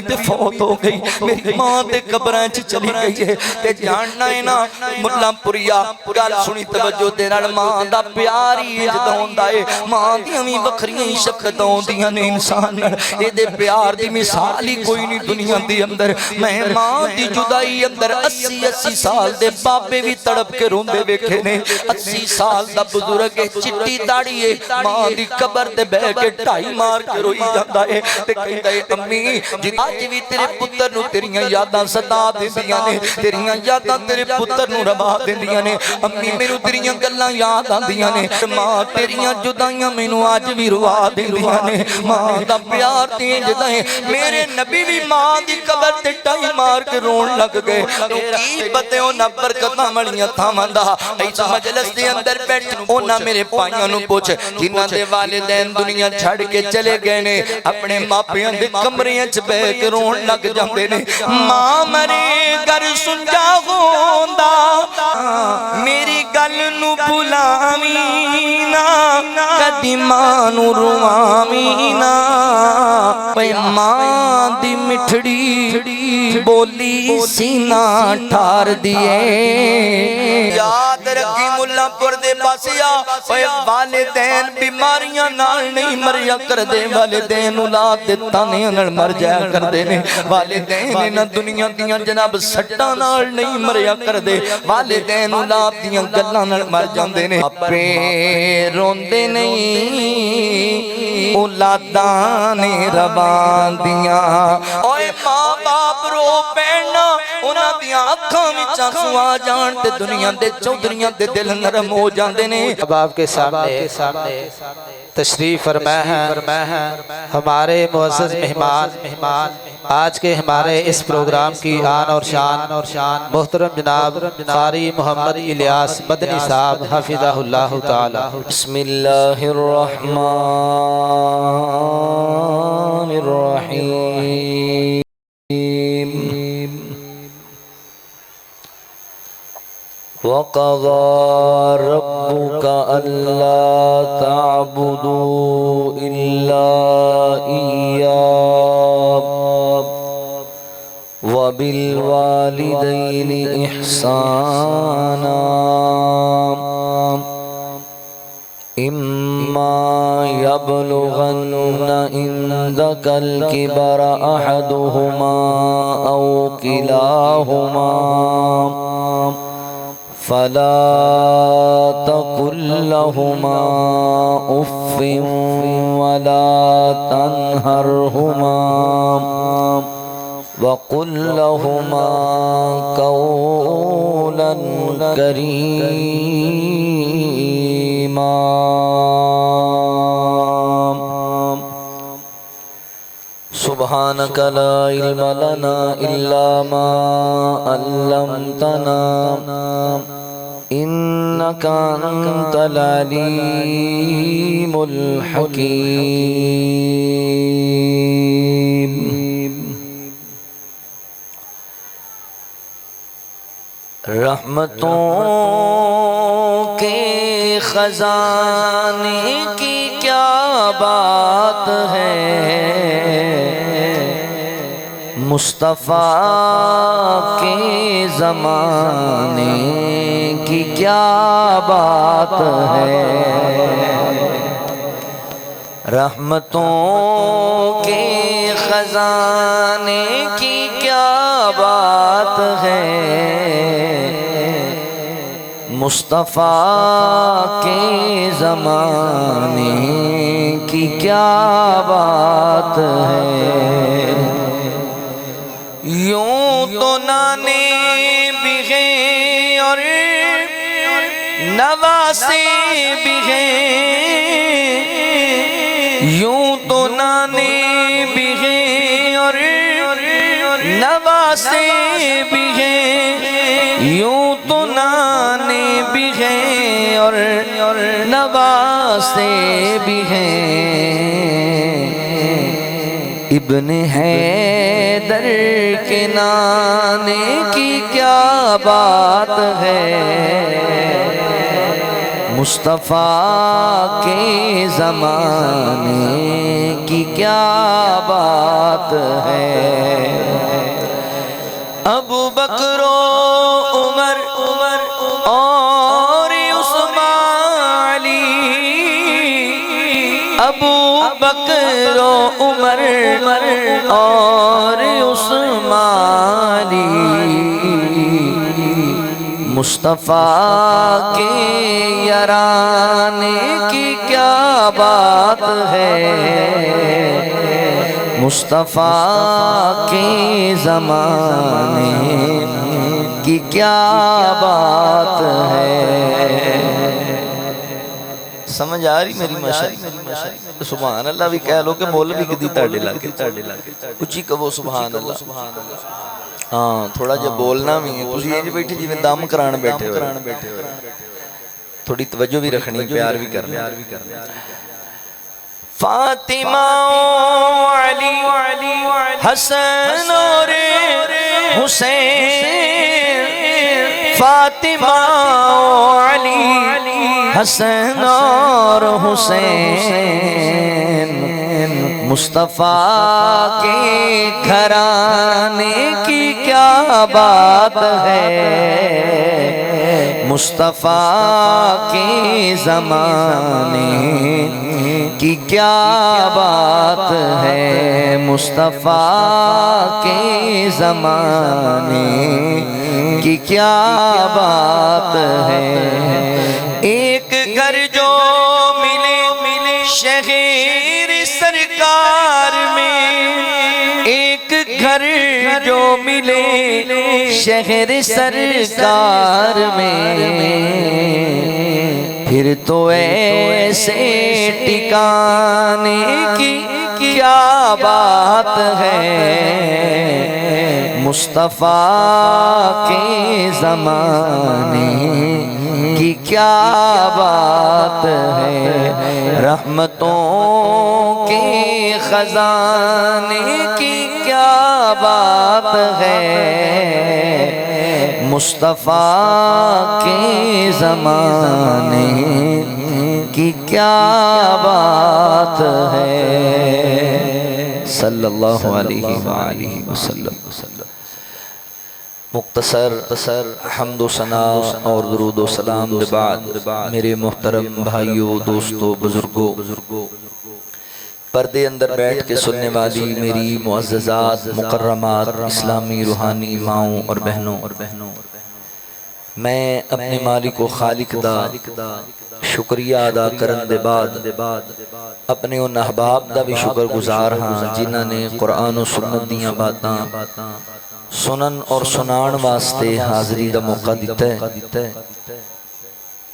تے فوت ہو گئی، میری ماں تے قبراں چ چلی گئی ہے تے جاننا ہے نا ملا پوریا گل سنی توجہ دے نال ماں دا پیار ہی جدا ہوندا ہے ماں دیاں وی وکھریاں شفقتاں ہوندیاں نے انسان نال اے دے پیار دی مثال ہی کوئی نہیں دنیا دی اندر میں ماں دی جدائی اندر 80 سال دے بابے بھی تڑپ کے روندے ویکھے نے 80 سال دا بزرگ چٹی داڑھی ہے ماں دی قبر تے بیٹھ کے ٹائی مار کے روئی جاندا ہے تے کہندا ہے امی جی اج بھی تیرے پتر نو تیریاں یاداں ستا دیندیاں نے تیریاں یاداں تیرے پتر نو روا دیندیاں نے امی مینوں تیریاں گلاں یاد آندیاں نے ماں تیریاں جدائیاں مینوں اج بھی روا دیندیاں نے ماں دا پیار تے جدا ہے میرے نبی بھی ماں دی قبر تے ٹائی مار کے رون لگ گئے کی پتے انہاں برکتاں والیاں تھاواں دا اس مجلس دے اندر بیٹھ انہاں میرے پائیاں نو پوچھ جنہاں دے والدین دنیا چھڑ کے چلے گئے نے اپنے ماپیاں دے کمریاں چ بیٹھ کے رون لگ جاندے نے ماں مرے گر سنجا ہوندا میری گل نو بھلاویں نا کدی ماں نو رواویں نا پے ماں دی مٹھڑی بولی سینہ ٹھار دیے یاد رکھی ملا پور دے پاسیا اے والدین بیماریاں نال نہیں مریا کر دے والدین اولاد دے تانے نال مر جایا کر دے نے والدین انہاں دنیا دیاں جناب سٹاں نال نہیں مریا کر دے والدین اولاد دیاں گلاں نال مر جاندے نے اپے روندے نہیں اولاداں نے روان دیاں اوے ماں باپ رو پینا انہاں دیاں اکھاں وچ آنسو آ جان تے دنیا دے چودھریاں دے دل نرم ہو جاندے نے اب آپ کے سامنے تشریف فرما ہے ہمارے معزز مہمان آج کے ہمارے اس پروگرام کی آن اور شان محترم جناب قاری محمد الیاس مدنی صاحب حفظہ اللہ تعالی بسم اللہ الرحمن الرحیم وَقَضَى رَبُّكَ أَلَّا تَعْبُدُوا إِلَّا إِيَّاهُ وَبِالْوَالِدَيْنِ إِحْسَانًا إِمَّا يَبْلُغَنَّ عِندَكَ الْكِبَرَ أَحَدُهُمَا أَوْ كِلَاهُمَا فلا تقل لهما اف ولا تنهرهما وقل لهما قولا كريما سبحانك لا علم لنا إلا ما علمتنا إنك أنت العليم الحكيم رحمتوں کے خزانے کی کیا بات ہے مصطفیٰ کے زمانے کی کیا بات ہے رحمتوں کے خزانے کی کیا بات ہے مصطفیٰ کے زمانے کی کیا بات ہے یوں تو نانے بھی ہیں اور نواسے بھی ہیں یوں تو نانے بھی ہیں اور نواسے بھی ہیں یوں تو نانے بھی ہیں اور نواسے بھی ہیں ابن حیدر کے نانے کی کیا بات ہے مصطفیٰ کے زمانے کی کیا بات ہے ابو بکر و عمر اور عثمان علی ابو بکر و عمر اور عثمان علی مصطفیٰ کے یارانے کی کیا بات ہے مصطفیٰ کے زمانے کی کیا بات ہے سمجھ آ رہی میری ماشاءاللہ سبحان اللہ بھی کہہ لو کہ مولوی کدی تاڑے لگے اچھی کہو سبحان اللہ ہاں تھوڑا جا بولنا بھی ہے تسی یہ بیٹھے جی میں دم کران بیٹھے ہوئے تھوڑی توجہ بھی رکھنی پیار بھی کرنا فاطمہ علی حسن اور حسین فاطمہ علی حسن اور حسین مصطفیٰ کے گھرانے کی کیا بات ہے مصطفیٰ کے زمانے کی کیا بات ہے مصطفیٰ کے زمانے کی کیا بات ہے ایک گھر جو ملے شہر سرکار میں ایک گھر جو ملے شہر سرکار میں پھر تو ایسے ٹھکانے کی کیا بات ہے مصطفیٰ کے زمانے کی کیا بات ہے رحمتوں کے خزانے کی کیا بات ہے مصطفیٰ کے زمانے کی کیا بات ہے صلی اللہ علیہ وآلہ وسلم مختصر حمد و ثنا اور درود و سلام کے بعد میرے محترم بھائیوں دوستوں بزرگوں پردے اندر بیٹھ کے سننے والی میری معززات مکرمات اسلامی روحانی ماؤں اور بہنوں میں اپنے مالک و خالق دا شکریہ ادا کرن دے بعد اپنے ان احباب دا بھی شکر گزار ہاں جنہاں نے قرآن و سنت دیاں باتاں سنن اور سنان واسطے حاضری دا موقع دیتا ہے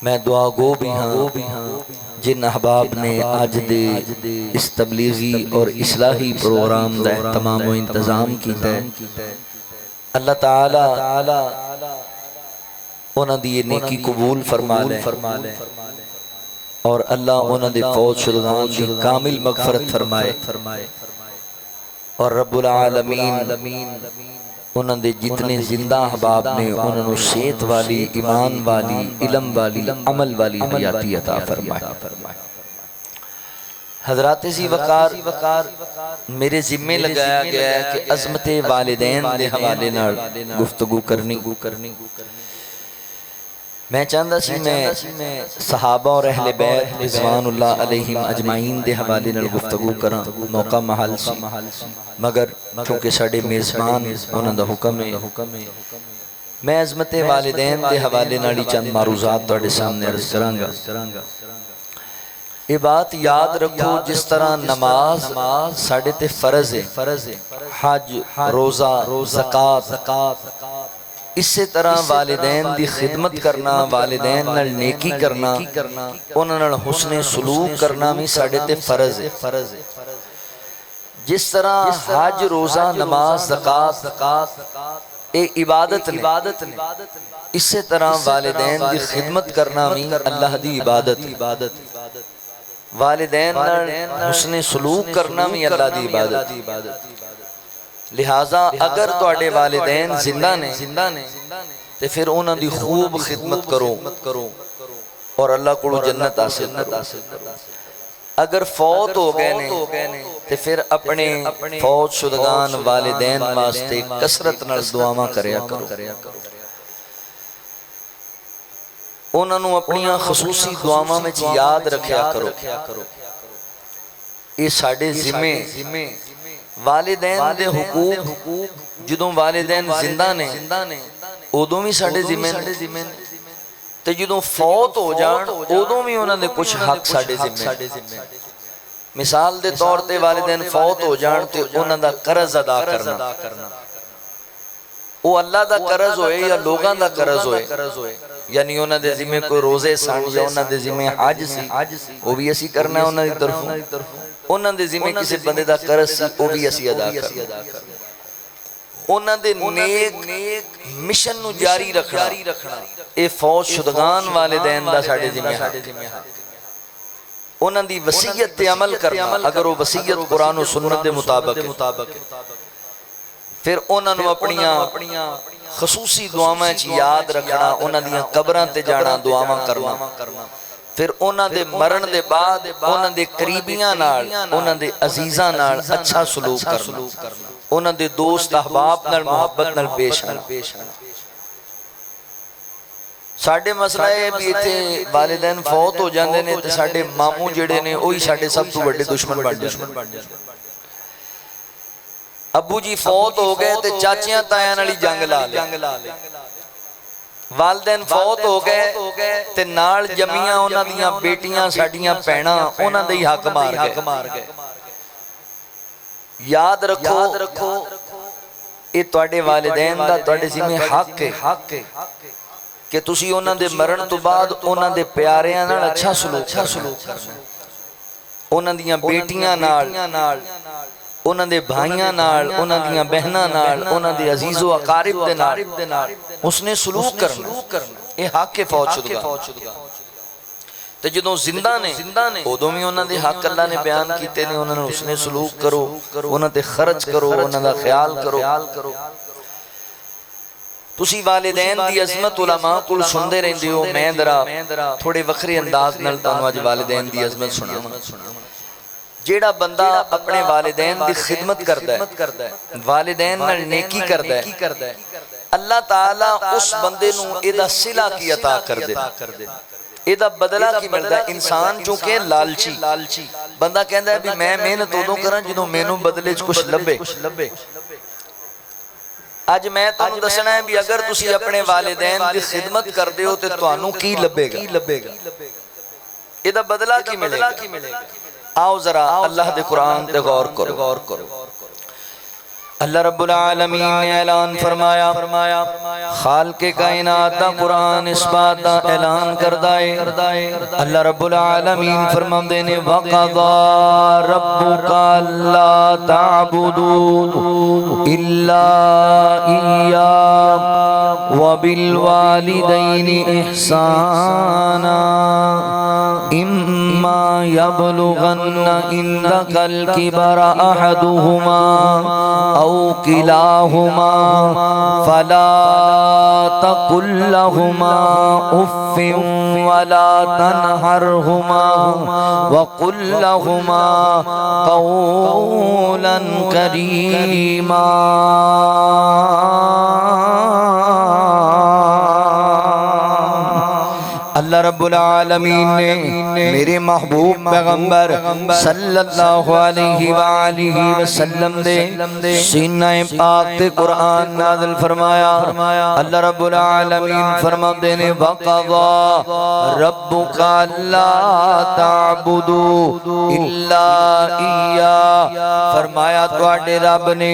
میں دعا گو بھی ہاں جن احباب نے آج دے اس تبلیغی اور اصلاحی پروگرام دا اہتمام و انتظام کیتا ہے اللہ تعالی انہاں دی نیکی قبول فرما لے اور اللہ انہاں دے فوت شدگان دی کامل مغفرت فرمائے اور رب العالمین انہاں دے جتنے زندہ احباب نے انہاں نو صحت والی ایمان والی علم والی عمل والی حیاتی عطا فرمائے حضرات ذی وقار میرے ذمے لگایا گیا ہے کہ عظمت والدین دے حوالے نال گفتگو کرنی میں چاہتا سی میں صحابہ اور اہل بیت رضوان اللہ علیہم اجمعین دے حوالے نال گفتگو کراں موقع محل سی مگر چونکہ ساڈے میزبان انہاں دا حکم ہے میں عظمت والدین دے حوالے نال چند معروضات تہاڈے سامنے عرض کراں گا یہ بات یاد رکھو جس طرح نماز ساڈے تے فرض ہے حج روزہ زکات اسی طرح والدین دی خدمت کرنا والدین نال نیکی کرنا انہاں نال حسن سلوک کرنا بھی ساڈے تے فرض ہے جس طرح حج روزہ نماز زکات اے عبادت نے اسی طرح والدین دی خدمت کرنا بھی اللہ دی عبادت والدین نال حسن سلوک کرنا بھی اللہ دی عبادت لہٰذا اگر تواڈے والدین زندہ نے تے پھر انہاں دی خوب خدمت کرو اور اللہ کو جنت حاصل کرو۔ اگر فوت ہو گئے نے تے پھر اپنے فوت شدگان والدین واسطے کثرت نال دعاواں کریا کرو، انہاں نوں اپنیاں خصوصی دعاواں وچ یاد رکھیا کرو۔ یہ ساڈے ذمے والدین دے حقوق جدوں والدین زندہ نے ادوں بھی ساڈے ذمے نے تے جدوں فوت ہو جان ادوں بھی انہاں دے کچھ حق ساڈے ذمے۔ مثال دے طور تے والدین فوت ہو جان تے انہاں دا قرض ادا کرنا، وہ اللہ دا قرض ہوئے یا لوگاں دا قرض ہوئے، یعنی انہاں دے ذمے کوئی روزے سن یا انہاں دے ذمے حج سی وہ بھی اسی کرنا ہے انہاں دی طرفوں، انہاں دے ذمے کسی بندے دا قرض سی وہ بھی اسی ادا کرنا، انہاں دے نیک مشن نو جاری رکھنا اے فوت شدگان والدین دا ساڈے ذمے ہے۔ انہاں دی وصیت تے عمل کرنا اگر وہ وصیت قرآن و سنت دے مطابق ہے، پھر انہاں نو اپنیاں خصوصی دعاواں چ یاد رکھنا، انہاں دیاں قبراں تے جانا دعاواں کرنا، پھر انہاں دے مرن دے بعد انہاں دے قریبیاں نال انہاں دے عزیزاں نال اچھا سلوک کرنا، انہاں دے دوست احباب نال محبت نال پیش آنا۔ ساڈے مسئلہ ہے بھی ایتھے والدین فوت ہو جاندے نے تے ساڈے ماموں جڑے نے وہی ساڈے سب تو بڑے دشمن بن جاندے۔ ابو جی فوت ہو گئے تے چاچیاں تایاں نال جنگ لا لے، والدین فوت ہو گئے تے نال جمیاں انہاں دیاں بیٹیاں ساڈیاں بہناں انہاں دے ہی حق مار گئے۔ یاد رکھو اے تواڈے والدین دا تواڈے ذمہ حق ہے کہ تسی انہاں دے مرن تو بعد انہاں دے پیاریاں نال اچھا سلوک کرنا، انہاں دیاں بیٹیاں نال، انہاں دے بھائیاں نال، انہاں دیاں بہناں نال، انہاں دے عزیز و اقارب دے نال اس نے سلوک کرنا، اے حق فوت شدگان۔ تے جدوں زندہ نے ادوں بھی انہاں دے حق اللہ نے بیان کیتے نے، انہاں نے اس نے سلوک کرو، انہاں تے خرچ کرو، انہاں دا خیال کرو۔ تسی والدین دی عظمت علماء کول سندے رہندے ہو، میں ذرا تھوڑے وکھرے انداز نال تانوں اج والدین دی عظمت سناواں۔ جیڑا بندہ اپنے والدین دی خدمت کردا ہے، والدین نال نیکی کردا ہے، اللہ تعالیٰ اس بندے نو ایدہ صلہ کی عطا کر دے، ایدہ بدلہ کی ملدا ہے۔ انسان چونکہ لالچی بندہ کہندا ہے بھی میں محنت ادوں کراں جدوں مینوں بدلے چ کچھ لبے۔ آج میں تانوں دسنا ہے بھی اگر تسی اپنے والدین دی خدمت کر دے ہو تے تانوں کی لبے گا، ایدہ بدلہ کی ملے گا۔ آؤ ذرا اللہ دے قرآن تے غور کرو۔ اللہ رب العالمین نے اعلان فرمایا، خالق کائنات دا قرآن اس بات دا اعلان کردائے۔ اللہ رب العالمین فرماندے نے وَقَضَى رَبُّكَ أَلَّا تَعْبُدُوا إِلَّا إِيَّاهُ وَبِالْوَالِدَيْنِ إِحْسَانًا إِمَّا يَبْلُغَنَّ عِندَكَ الْكِبَرَ أَحَدُهُمَا أو كلاهما فلا تقل لهما أف ولا تنهرهما وقل لهما قولا كريما۔ اللہ رب العالمین نے میرے محبوب پیغمبر صلی اللہ علیہ وآلہ وسلم دے سینہ پاک تے قرآن نازل فرمایا۔ اللہ رب العالمین فرماندے نے وَقَضَى رَبُّكَ أَلَّا تَعْبُدُوا إِلَّا إِيَّاهُ، فرمایا تواڈے رب نے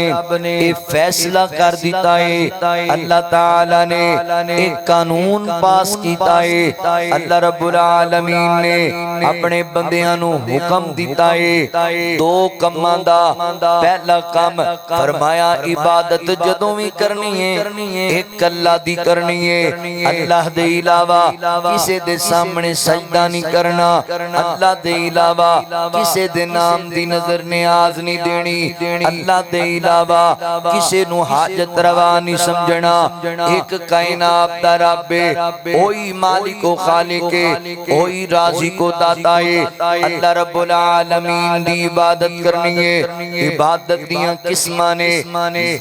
ایک فیصلہ کر دیتا ہے، اللہ تعالی نے ایک قانون پاس کیتا ہے۔ اللہ رب العالمین نے اپنے بندیاں نو حکم دیتا ہے دو کماں دا۔ پہلا کم فرمایا عبادت جدوں بھی کرنی ہے ایک اللہ دی کرنی ہے، اللہ دے علاوہ کسے دے سامنے سجدہ نہیں کرنا، اللہ دے علاوہ کسے دے نام دی نظر نیاز نہیں دینی، اللہ دے علاوہ کسے نو حاجت روا نہیں سمجھنا۔ ایک کائنات دا رب ہے، وہی مالک و خالق وہی رازق و داتا ہے اللہ رب العالمین دی عبادت کرنی ہے عبادت دیاں قسماں نے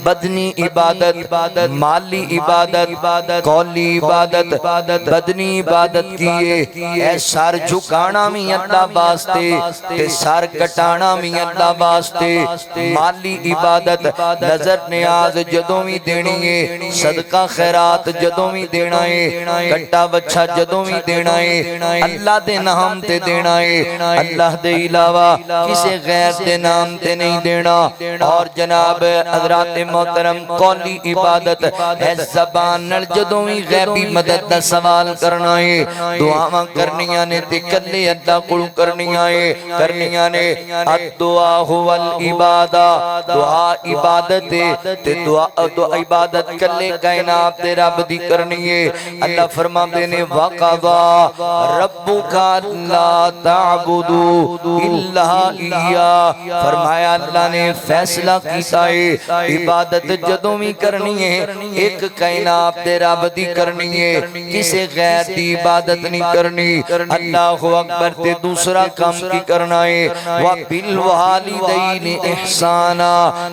بدنی عبادت مالی عبادت قولی عبادت بدنی عبادت کیے اے سر جھکانا بھی اللہ واسطے تے سر کٹانا بھی اللہ واسطے مالی عبادت نظر نیاز جدوں بھی دینی ہے صدقہ خیرات جدوں بھی دینا ہے کٹا بچھا جدوں بھی دینا ہے اللہ دے نام تے دینا ہے اللہ دے علاوہ کسی غیر دے نام تے نہیں دینا اور جناب حضرات محترم قولی عبادت ہے زبان نل جدوں بھی غیبی مدد دا سوال کرنا ہے دعاواں کرنیاں نے تے کلے اللہ کول کرنیاں نے الدعا هو العبادہ دعا عبادت تے دعا عبادت کلے کائنات دے رب دی کرنی ہے اللہ فرماتے نے وَقَضَى رَبُّكَ أَلَّا تَعْبُدُوا إِلَّا إِيَّاهُ فرمایا اللہ نے فیصلہ کیتا ہے عبادت جدوں بھی کرنی ہے ایک کائنات دے رب دی کرنی ہے کسی غیر دی عبادت نہیں کرنی اللہ اکبر تے دوسرا کام کی کرنا ہے وَبِالْوَالِدَيْنِ احسانا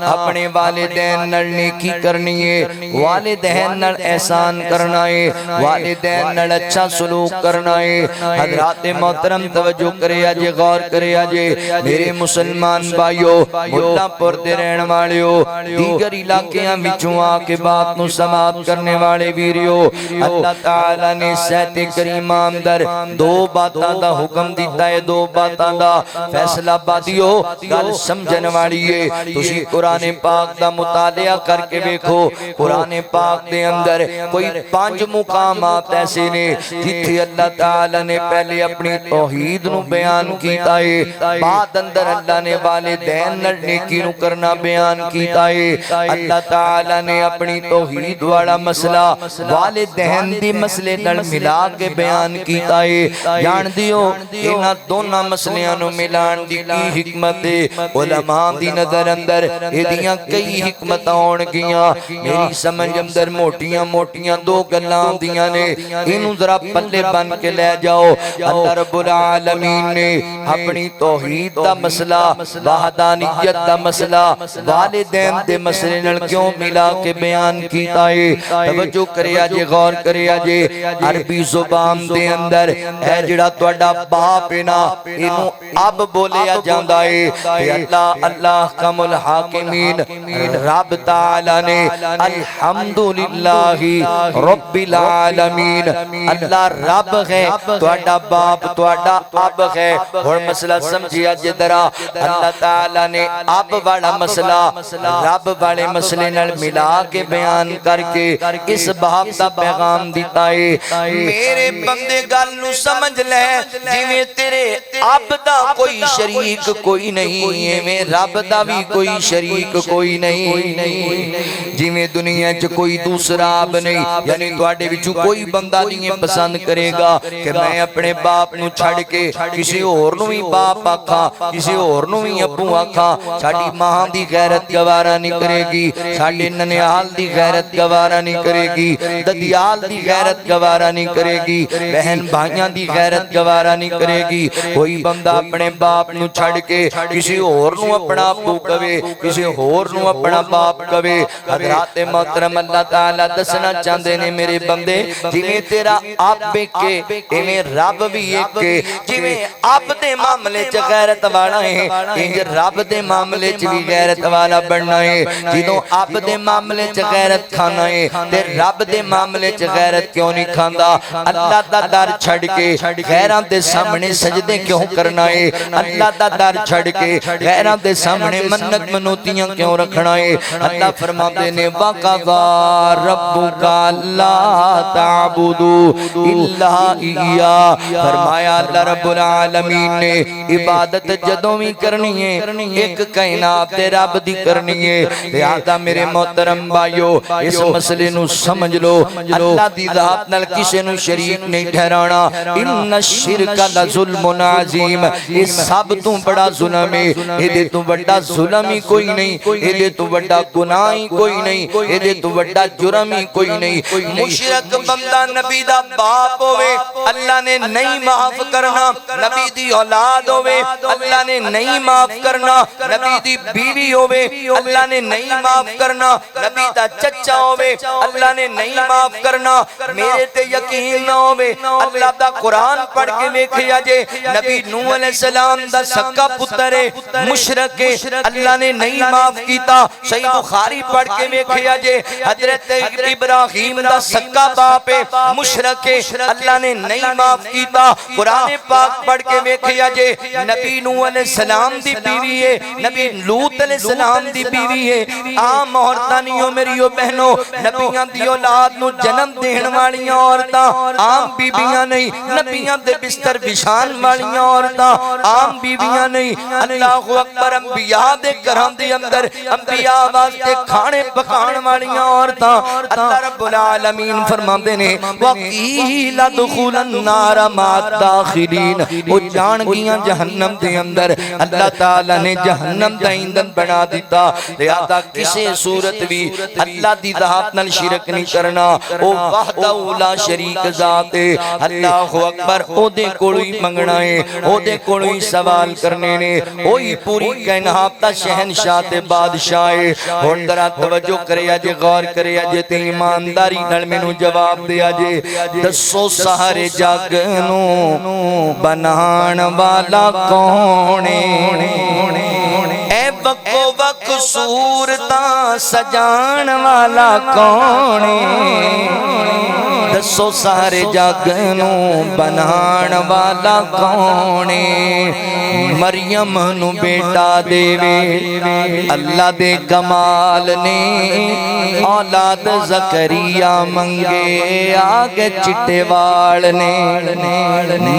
اپنے والدین نال نیکی کرنی ہے والدین نال احسان کرنا ہے والدین نال اچھا سلوک کرنا ہے حضرات محترم توجہ کرے آجے غور کرے آجے میرے مسلمان بھائیو ملا پور دے رہن والیو دیگر علاقیاں بچوں آکے بات نو سماعت کرنے والے ویریو اللہ تعالیٰ نے سہت کریم اندر دو باتاں دا حکم دیتا ہے دو باتاں دا فیصلہ بادیو گل سمجھن والی ہے تسی قرآن پاک دا مطالعہ کر کے بیکھو قرآن پاک دے اندر کوئی 5 مقامات ایسے نے جتھے اللہ تعالیٰ نے پہلے اپنی توحید نو بیان کیتا ہے بعد اندر اللہ نے والدین نال نیکی نو کرنا بیان کیتا ہے اللہ تعالیٰ نے اپنی توحید والا مسئلہ والدین دی مسئلے نال ملا کے بیان کیتا ہے جان دیو انہاں دونوں مسئلیاں نو ملان دی کی حکمت علماء دی نظر اندر ایدیاں کئی حکمت ہون گیاں میری سمجھ اندر موٹیاں موٹیاں دو گلاں دیاں نے انہوں ذرا پلے بن کے لے جاؤ اللہ رب العالمین نے اپنی توحید دا مسئلہ وحدانیت دا مسئلہ والدین دے مسئلے نال کیوں ملا کے بیان کیتا ہے توجہ کرے آجے غور کرے آجے عربی زبان دے اندر اے جڑا تواڈا باپ ہے نا اینو اب بولیا جاندا ہے کہ اللہ کم الحاکمین رب تعالی نے الحمدللہ رب العالمین اللہ رب ہے تواڈا باپ تواڈا اب ہے اور مسئلہ سمجھیا جدرا اللہ تعالی نے اب والا مسئلہ رب والے مسئلے نال ملا کے بیان کر کے اس باپ دا پیغام دیتا ہے میرے بندے گل نو سمجھ لے جویں تیرے اب دا کوئی شریک کوئی نہیں ہے میں رب دا بھی کوئی شریک کوئی نہیں جویں دنیا چ کوئی دوسرا اب نہیں یعنی تواڈے وچوں کوئی بندہ نہیں پسند کرے گا کہ میں اپنے باپ نو چھڑ کے کسی اور نو ہی باپ آکھاں کسی اور نو ہی ابو آکھاں ساڈی ماں دی غیرت گوارا نہیں کرے گی ساڈے ننیال دی غیرت گوارا نہیں کرے گی ددیال دی غیرت گوارا نہیں کرے گی بہن بھائیاں دی غیرت گوارا نہیں کرے گی کوئی بندہ اپنے باپ نو چھڑ کے کسی اور نو اپنا ابو کہے کسی اور نو اپنا باپ کہے حضرات محترم اللہ تعالی دسنا چاہندے نے میرے بندے جویں تیرا اب کے ایویں رب بھی ایک جویں اب دے معاملے چ غیرت والا ہے انج رب دے معاملے چ بھی غیرت والا بننا ہے جدوں اب دے معاملے چ غیرت کھانا ہے تے رب دے معاملے چ غیرت کیوں نہیں کھاندا اللہ دا در چھڑ کے غیراں دے سامنے سجدے کیوں کرنا ہے اللہ دا در چھڑ کے غیراں دے سامنے منت منوتیاں کیوں رکھنا ہے اللہ فرماتے نے وَقَضَى رَبُّكَ أَلَّا تَعْبُدُوا إِلَّا إِيَّاهُ فرمایا اللہ رب العالمین نے عبادت جدوں بھی کرنی ہے ایک کائنات تے رب دی کرنی ہے لہذا میرے محترم بھائیو اس مسئلے نو سمجھ لو اللہ دی ذات نال کسے نو شریک نہیں ٹھہرانا ان الشرک لظلم عظیم اس سب تو بڑا ظلم ہے ایدے تو بڑا ظلم ہی کوئی نہیں ایدے تو بڑا گناہ ہی کوئی نہیں ایدے تو بڑا جرم ہی کوئی نہیں مشرک بندہ نبی دا باپ ہوئے اللہ نے نہیں معاف کرنا، نبی دی اولاد ہوئے اللہ نے نہیں معاف کرنا، نبی دی بیوی ہوئے اللہ نے نہیں معاف کرنا، نبی دا چچا ہوئے اللہ نے نہیں معاف کرنا۔ میرے تے یقین نہ ہوئے اللہ دا قرآن پڑھ کے ویکھیا جے نبی نوح علیہ السلام دا سکا پتر مشرک اللہ نے نہیں معاف کیتا۔ صحیح بخاری پڑھ کے ویکھیا جے حضرت ابراہیم دا سکا باپ مشرک اللہ نے نہیں معاف کیتا۔ قرآن پاک پڑھ کے ویکھیا جے نبی نوح علیہ السلام دی بیوی ہے، نبی لوط علیہ السلام دی بیوی ہے۔ عام عورتاں نہیں میریو بہنوں، نبیاں دی اولاد نو جنم دین والیاں عورتاں عام بیویاں نہیں، نبیاں دے بستر بچھان والیاں عورتاں عام بیویاں نہیں۔ اللہ اکبر، انبیاء دے گھراں دے اندر انبیاء واسطے کھانے پکان والیاں عورتاں اللہ رب العالمین فرماندے نے وَقِيلَ ادْخُلُوا النَّارَ مَعَ الدَّاخِلِينَ، وہ جان گیاں جہنم دے اندر۔ اللہ تعالیٰ نے جہنم دا ایندھن بنا دیتا، لہذا کسی صورت بھی اللہ دی ذات نال شرک نہیں کرنا۔ او وحدہ لا شریک ذات ہے، اللہ اکبر، او دے کوئی منگنا ہے، او دے کوئی سوال کرنے نے، اوہی پوری کائنات دا شہنشاہ تے بادشاہ ہے۔ اور ذرا توجہ کریا جے، غور کریا جے تے ایمانداری نال مینوں جواب دیا جے۔ دسو سارے جگ نو بنان والا کون اے وقو وق صورتاں سجان والا کون؟ دسو سارے جگ نو بنان والا کون؟ مریم نو بیٹا دے وے اللہ دے کمال نے، اولاد زکریا منگے آگے چٹے وال نے۔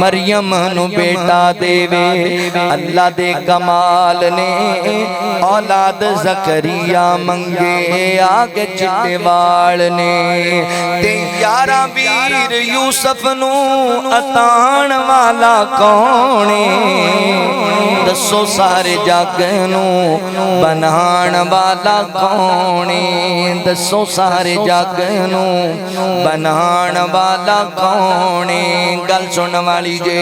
مریم نو بیٹا دے وے اللہ دے کمال نے، اولاد زکریا منگے آگے چٹے وال نے۔ تے یارہ ویر یوسف نو اتان والا کون؟ دسو سارے جگ نو بنان والا کون؟ دسو سارے جگ نو بنان والا کون؟ گل سن والی جے،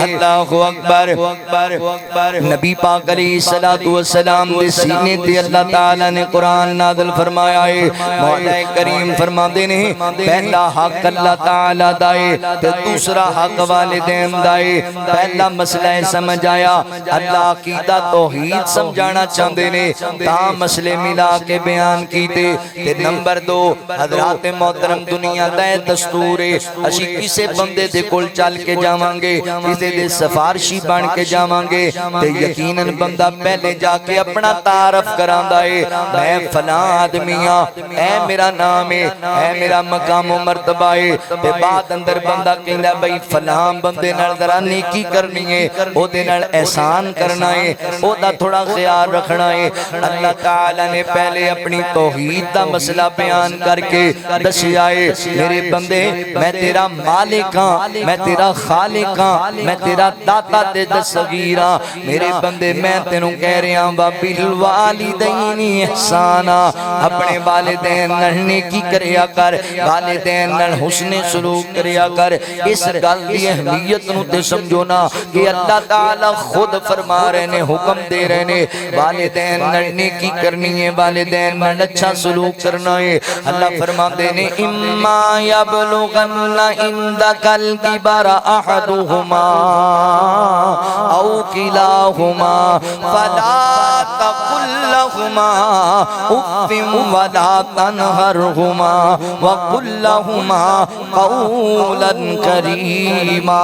اللہ اکبر۔ نبی پاک علیہ السلام دے سینے تے اللہ تعالیٰ نے قرآن نازل فرمایا ہے۔ مولا کریم فرماندے نے پہلا حق اللہ تعالیٰ دائے تے دوسرا حق والدین دائے۔ پہلا مسئلہ سمجھ آیا، اللہ عقیدہ توحید سمجھانا چاہتے نے تا مسئلے ملا کے بیان کیتے۔ تے نمبر دو، حضرات محترم دنیا دے دستور ہے، اسی کسے بندے دے کول چل کے جاوانگے، کسے دے سفارشی بن کے جاوانگے تے یقیناً بندہ پہلے جا کے اپنا تعارف کراندا ہے، میں فلاں آدمیاں، اے میرا نام ہے، اے میرا مقام و مرتبہ ہے۔ تے بعد اندر بندہ کہندا بھئی فلاں بندے نال ذرا نیکی کرنی ہے، او دے نال احسان کرنا ہے، او دا تھوڑا خیال رکھنا ہے۔ اللہ تعالیٰ نے پہلے اپنی توحید دا مسئلہ بیان کر کے دسیا ہے، میرے بندے میں تیرا مالک ہاں، میں تیرا خالق ہاں، میں تیرا داتا تے دستگیر ہاں۔ میرے بندے میں تینوں کہہ رہا ہوں وَبِالْوَالِدَيْنِ احسانا، اپنے والدین نال نیکی کریا کر، والدین نال حسن سلوک کریا کر۔ اس گل دی اہمیت نو تے سمجھو نا کہ اللہ تعالیٰ خود فرما رہے نے، حکم دے رہے نے والدین نال نیکی کرنی ہے، والدین نال اچھا سلوک کرنا ہے۔ اللہ فرما دے نے اما یبلغن عندک الکبر احدہما او کلاہما فلا تقل لهما اف ولا تنهرهما وقل لهما قولا کریما۔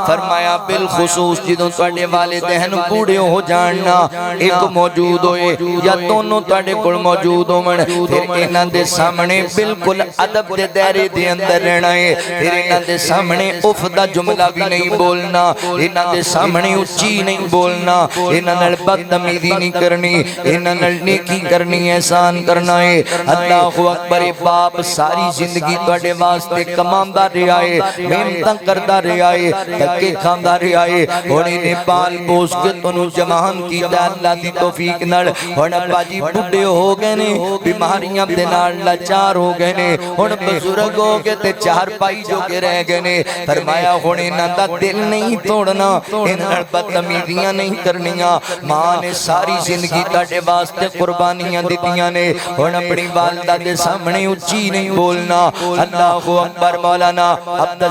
فرمایا بالخصوص جدوں تواڈے والدین بوڑھے ہو جاننا، ایک موجود ہوئے یا دونوں تواڈے کول موجود ہون، پھر انہاں دے سامنے بالکل ادب دے دائرے دے اندر رہنا ہے۔ پھر انہاں دے سامنے اف دا جملہ بھی نہیں بولنا، انہاں دے سامنے اچھی نہیں بولنا، انہاں نال بدتمیزی نہیں کرنی، انہاں نال نیکی کرنی، احسان کرنا ہے۔ اللہ اکبر۔ باپ ساری زندگی تواڈے واسطے کماندا رہیا ہے، محنت کردا رہیا ہے، ਧੱਕੇ ਖਾਂਦਾ ਰਿਹਾ ਏ ਹੁਣ ਇਹਨੇ ਪਾਲ ਪੋਸ ਕੇ ਤੁਹਾਨੂੰ ਜਵਾਨ ਕੀਤਾ ਅੱਲਾ ਦੀ ਤੌਫੀਕ ਨਾਲ ਹੁਣ ਅੱਬਾ ਜੀ ਬੁੱਢੇ ਹੋ ਗਏ ਨੇ ਬਿਮਾਰੀਆਂ ਦੇ ਨਾਲ ਲਾਚਾਰ ਹੋ ਗਏ ਨੇ ਹੁਣ ਬਜ਼ੁਰਗ ਹੋ ਗਏ ਤੇ ਚਾਰ ਪਾਈ ਜੋ ਕੇ ਰਹਿ ਗਏ ਨੇ ਫਰਮਾਇਆ ਹੁਣ ਇਹਨਾਂ ਦਾ ਦਿਲ ਨਹੀਂ ਤੋੜਨਾ ਇਹਨਾਂ ਨਾਲ ਬਦਤਮੀਜ਼ੀਆਂ ਨਹੀਂ ਕਰਨੀਆਂ ਮਾਂ ਨੇ ਸਾਰੀ ਜ਼ਿੰਦਗੀ ਤੁਹਾਡੇ ਵਾਸਤੇ ਕੁਰਬਾਨੀਆਂ ਦਿੱਤੀਆਂ ਨੇ ਹੁਣ ਆਪਣੀ ਵਾਲਦਾ ਦੇ ਸਾਹਮਣੇ ਉੱਚੀ ਨਹੀਂ ਬੋਲਣਾ ਅੱਲਾਹੁ ਅਕਬਰ ਮੌਲਾਨਾ ਅਬਦੁਲ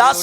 10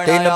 3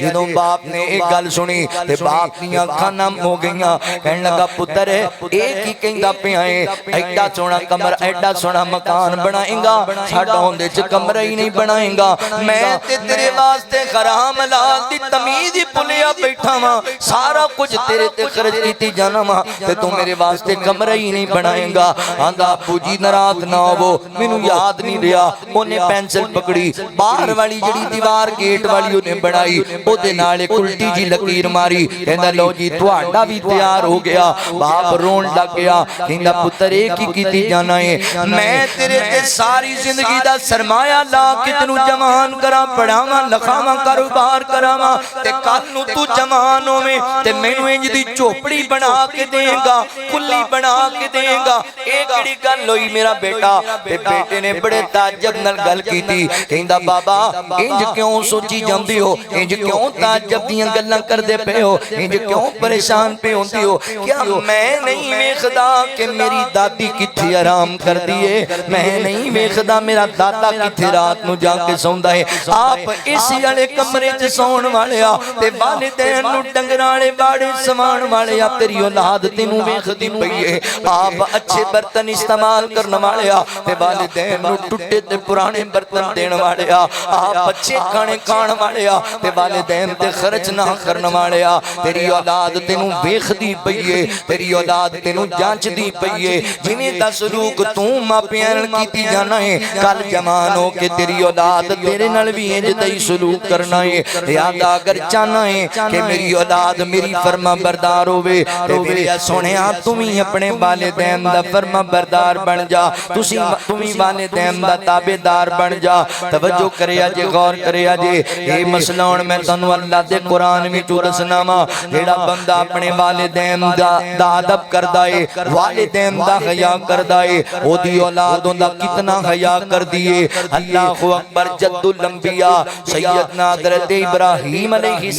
جدوں باپ نے ایک گل سنی تے باپ دیاں اکھاں نم ہو گئیاں کہن لگا پتر ایک ہی کہندا پیا اے ایڈا سونا کمرہ ایڈا سونا مکان بنائیں گا ساڈا ہوندے چ کمرہ ہی نہیں بنائیں گا میں تے تیرے واسطے حرام حلال دی تمیز ہی بھلیا بیٹھا وا سارا کچھ تیرے تے خرچ کیتی جانا وا تے تو میرے واسطے کمرہ ہی نہیں بنائیں گا آندا ابو جی ناراض نہ ہوو مینوں یاد نہیں رہیا اونے پینسل پکڑی باہر والی جڑی دیوار گیٹ والی اونے بنائی او دے نال ایک الٹی جی لکیر ماری کہندا لو جی تہاڈا بھی تیار ہو گیا باپ رون لگ گیا کہندا پتر ایک ہی کیتی جانا ہے میں تیرے تے ساری زندگی دا سرمایہ لا کے تینوں جوان کراں پڑھاواں لکھاواں کاروبار کراواں تے کل نوں تو جوان ہوویں تے مینوں انج دی چوپڑی بنا کے دے گا کھلی بنا کے دے گا اے کیڑی گل ہوئی میرا بیٹا تے بیٹے نے بڑے تعجب نال گل کیتی کہندا بابا انج کیوں سوچی جاندی ہو انج کیوں تعجب دیاں گلاں کردے پے ہو انج کیوں پریشان پے ہوندی ہو کیا میں نہیں ویکھدا کہ میری دادی کتھے آرام کردی ہے میں نہیں ویکھدا میرا دادا کتھے رات نو جا کے سوندا ہے آپ اسی والے کمرے چ سون والیا تے والدین نو ڈنگراں والے باڑے سوان والیا تیری اولاد تینوں ویکھدی پئی ہے آپ اچھے برتن استعمال کرن والیا تے والدین نو ٹٹے تے پرانے برتن دین والیا آپ اچھے کھانے کھان والیا تے والدین تے خرچ نہ کرن والیا تیری اولاد تینوں ویکھدی پئی ہے تیری اولاد تینوں جانچدی پئی ہے جویں دا سلوک تو ماپیاں نال کیتی جانا ہے کل جوان ہو کے تیری اولاد تیرے نال بھی انج دا ہی سلوک کرنا ہے یاد اگر چاہنا ہے کہ میری اولاد میری فرما بردار ہوے تے میرے سونیا تم ہی اپنے والدین دا فرما بردار بن جا تم ہی والدین دا تابعدار بن جا توجہ کریا جے غور کریا جے اے مسئلہ ہن میں تانوں اللہ دے قرآن وچ دسنا وا جیڑا بندہ اپنے والدین دا ادب کردا ہے والدین دا حیا کردا ہے او دی اولاد دا کتنا حیا کردی ہے اللہ اکبر جد الانبیاء سیدنا حضرت ابراہیم علیہ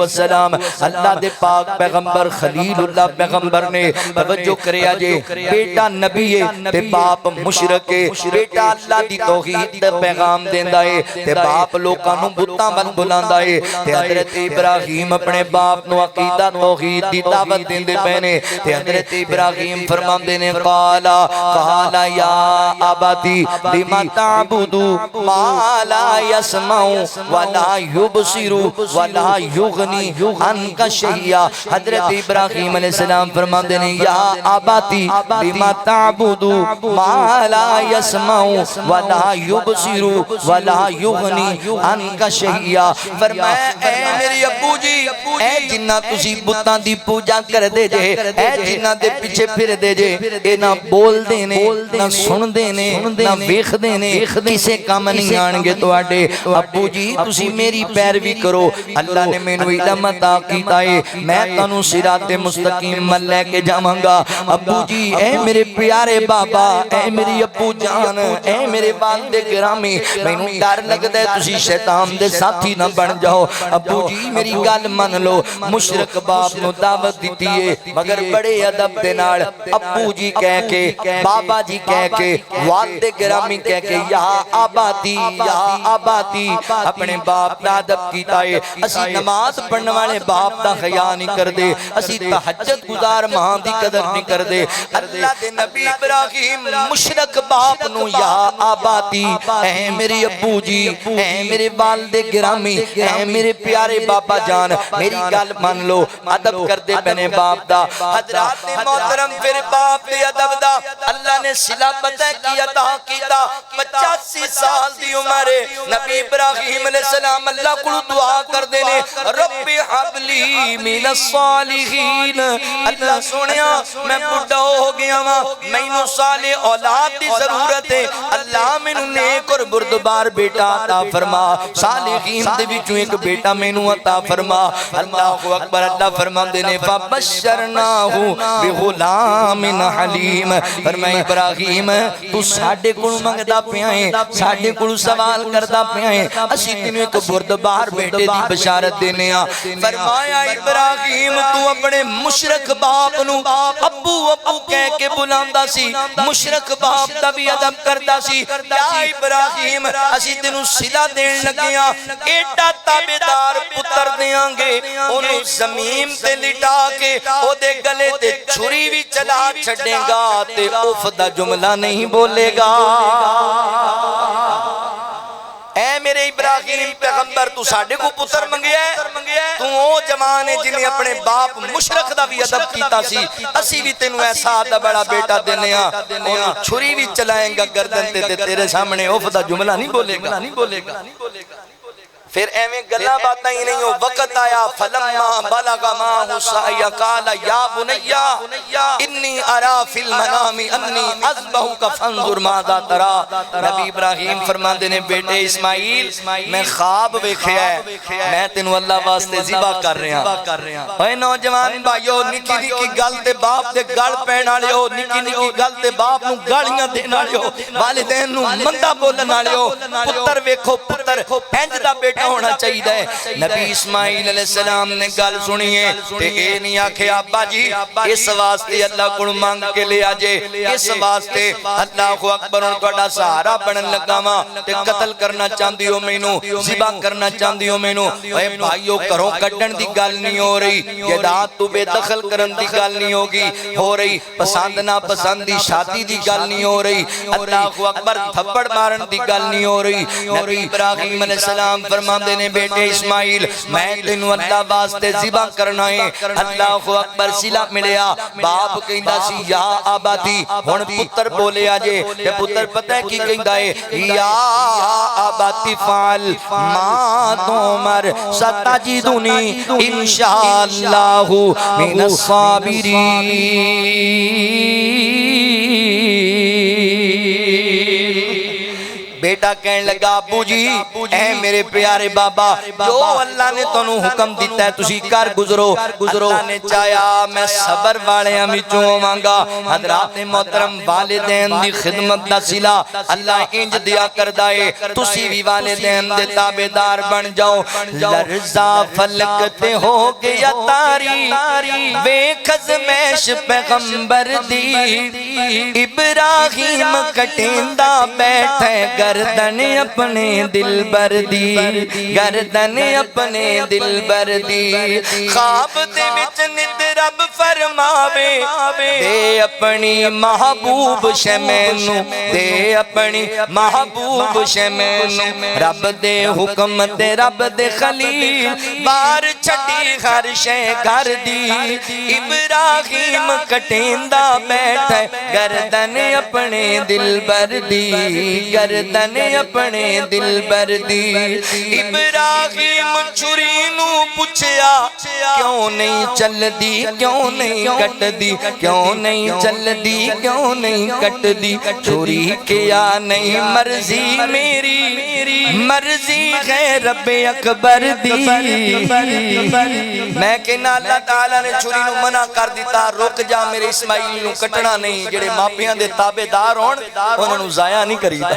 السلام اللہ دے پاک پیغمبر خلیل اللہ پیغمبر نے توجہ کریا جے بیٹا نبی ہے تے باپ مشرک ہے بیٹا اللہ دی توحید دا پیغام دیندا ہے تے باپ لوکاں نوں بتاں ول بلاندا ہے تے حضرت ابراہیم اپنے باپ نو عقیدہ توحید دی دعوت دیندے پے نے تے حضرت ابراہیم فرماندے نے قال یا اباتی بما تعبد ما لا يسمع ولا يبصر ولا يغني عنك شيئا حضرت ابراہیم علیہ السلام فرماندے نے یا اباتی بما تعبد ما لا يسمع ولا يبصر ولا يغني عنك شيئا فرمایا اے میرے ابو جی اے جنہ تسی بتاں دی پوجا کر دے جے اے جنہ دے پیچھے پھر دے جے اے نہ بول دے نے نہ سن دے نے نہ ویکھ دے نے کسے کام نہیں آن گے تواڈے ابو جی تسی میری پیروی کرو اللہ نے مینوں علم عطا کیتا ہے میں تانوں صراط مستقیم مل لے کے جاواں گا ابو جی اے میرے پیارے بابا اے میری ابو جان اے میرے والد گرامی مینوں ڈر لگدا ہے تسی شیطان دے ساتھی نہ بن جاؤ ابو جی میری گل من لو مشرک باپ نو دعوت دیتی ہے مگر بڑے ادب دے نال ابو جی کہہ کے بابا جی کہہ کے والد گرامی کہہ کے یا آباتی اپنے باپ دا ادب کیتا ہے اسی نماز پڑھنے والے باپ دا حیا نہیں کردے اسی تہجد گزار ماں دی قدر نہیں کردے اللہ دے نبی ابراہیم مشرک باپ نو یا آباتی اے میرے ابو جی اے میرے والد گرامی اے میرے پیارے بابا جان میری گل من لو ادب کردے پنے باپ دا حضرات محترم پھر باپ دے ادب دا اللہ نے صلہ پتہ کی عطا کیتا 85 سال دی عمر نبی ابراہیم علیہ السلام اللہ کو دعا کر دینے رب حبلی من الصالحین اللہ سنیا میں بڑھا ہو گیا ہاں مینوں صالح اولاد دی ضرورت ہے اللہ مینوں نیک اور بردبار بیٹا عطا فرما صالحین دے وچوں ایک بیٹا مینوں عطا فرما اللہ اکبر اللہ فرماندے نے فبشرناہ بغلام حلیم فرمایا ابراہیم تو ساڈے کول منگدا پیا ہے ساڈے کول سوال کردا پیا ہے اسی تینوں ایک بردبار بیٹے دی بشارت دینے ہاں فرمایا ابراہیم تو اپنے مشرک باپ نو ابو ابو کہہ کے بلاندا سی مشرک باپ دا بھی ادب کردا سی یا ابراہیم اسی تینوں صلہ دین لگے ہاں ایڈا تابیدار پتر دیاں گے انہوں زمین تے لٹا کے او دے گلے تے چھری بھی چلا چھڑیں گا تے اوف دا جملہ نہیں بولے گا۔ اے میرے ابراہیم پیغمبر تو ساڑھے کو پتر منگیا ہے، تو او جوان ہے جنہیں اپنے باپ مشرق دا بھی عدب کیتا سی، اسی بھی تینوں ایسا دا بڑا بیٹا دینے انہوں چھری بھی چلائیں گا گردن تے تیرے سامنے اوف دا جملہ نہیں بولے گا۔ پھر ایویں گلا باتاں ہی نہیں ہو، وقت آیا فلما بلغ معہ السعی قال یا بنی انی ارا فی المنام انی اذبحک فانظر ماذا تری۔ نبی ابراہیم فرماندے نے بیٹے اسماعیل میں خواب ویکھیا ہے، میں تینوں اللہ واسطے ذبح کر رہا ہوں۔ اے نوجوان بھائیو، نکی نکی گل تے باپ دے گل پین والے ہو، نکی نکی گل تے باپ نوں گالیاں دین والے ہو، والدین نوں مندا بولن والے ہو، پتر ویکھو پتر انج دا بیٹا ہونا چاہیے۔ نبی اسماعیل علیہ السلام نے گل سنیے تے اے نہیں آکھے ابا جی اس واسطے اللہ کو مانگ کے لے آجے، اس واسطے اللہ اکبر ان تہاڈا سہارا بنن لگا وا تے قتل کرنا چاہندی ہو مینوں، ذبح کرنا چاہندی ہو مینوں۔ اے بھائیو گھروں کڈن دی گل نہیں ہو رہی، جائیداد تو بے دخل کرن دی گل نہیں ہوگی ہو رہی، پسند نہ پسند دی شادی دی گل نہیں ہو رہی، اللہ اکبر تھپڑ مارن دی گل نہیں ہو رہی۔ نبی ابراہیم علیہ السلام فرماندے نے بیٹے اسماعیل میں تینوں اللہ واسطے ذبح کرنا ہے۔ اللہ اکبر صلہ ملیا، باپ کہندا سی یا آبادی، ہن پتر بولے آجے تے پتر پتہ ہے کی کہندا ہے یا آبادی فعل ما تمر ستجدنی انشاءاللہ من الصابرین۔ بیٹا کہنے لگا ابو جی اے میرے پیارے بابا جو اللہ نے تنوں حکم دیتا ہے تسی کر گزرو۔ اللہ نے چاہیا میں صبر والے وچوں ہوواں۔ حضرات محترم والدین دی خدمت دا صلہ اللہ انج دیا کردا ہے، تسی بھی والدین دے تابعدار بن جاؤ۔ لرزا فلک تے ہو گیا تاری ویکھ ازمیش پیغمبر دی، ابراہیم کٹیندا بیٹھے گردن اپنے دل بردی، گردن اپنے دل بردی۔ خواب دے وچ نت رب فرماوے دے اپنی محبوب شمینو، دے اپنی محبوب شمینو، رب دے حکم تے رب دے خلیل بار چھٹی ہر شے گھر دی۔ ابراہیم کٹیندا بیٹھے گردن اپنے دل بردی، گردن اپنے دل بردی۔ ابراہیم چھری نو پوچھیا کیوں نہیں چل دی، کیوں نہیں کٹ دی، کیوں نہیں چل دی، کیوں نہیں کٹ دی۔ چھری کیا نہیں مرضی میری، مرضی ہے رب اکبر دی۔ میں کہنا اللہ تعالیٰ نے چھری نو منع کر دیتا، رک جا میرے اسماعیل نو کٹنا نہیں، جڑے ماپیاں دے تابعدار ہون انہاں نو ضائع نہیں کریدا۔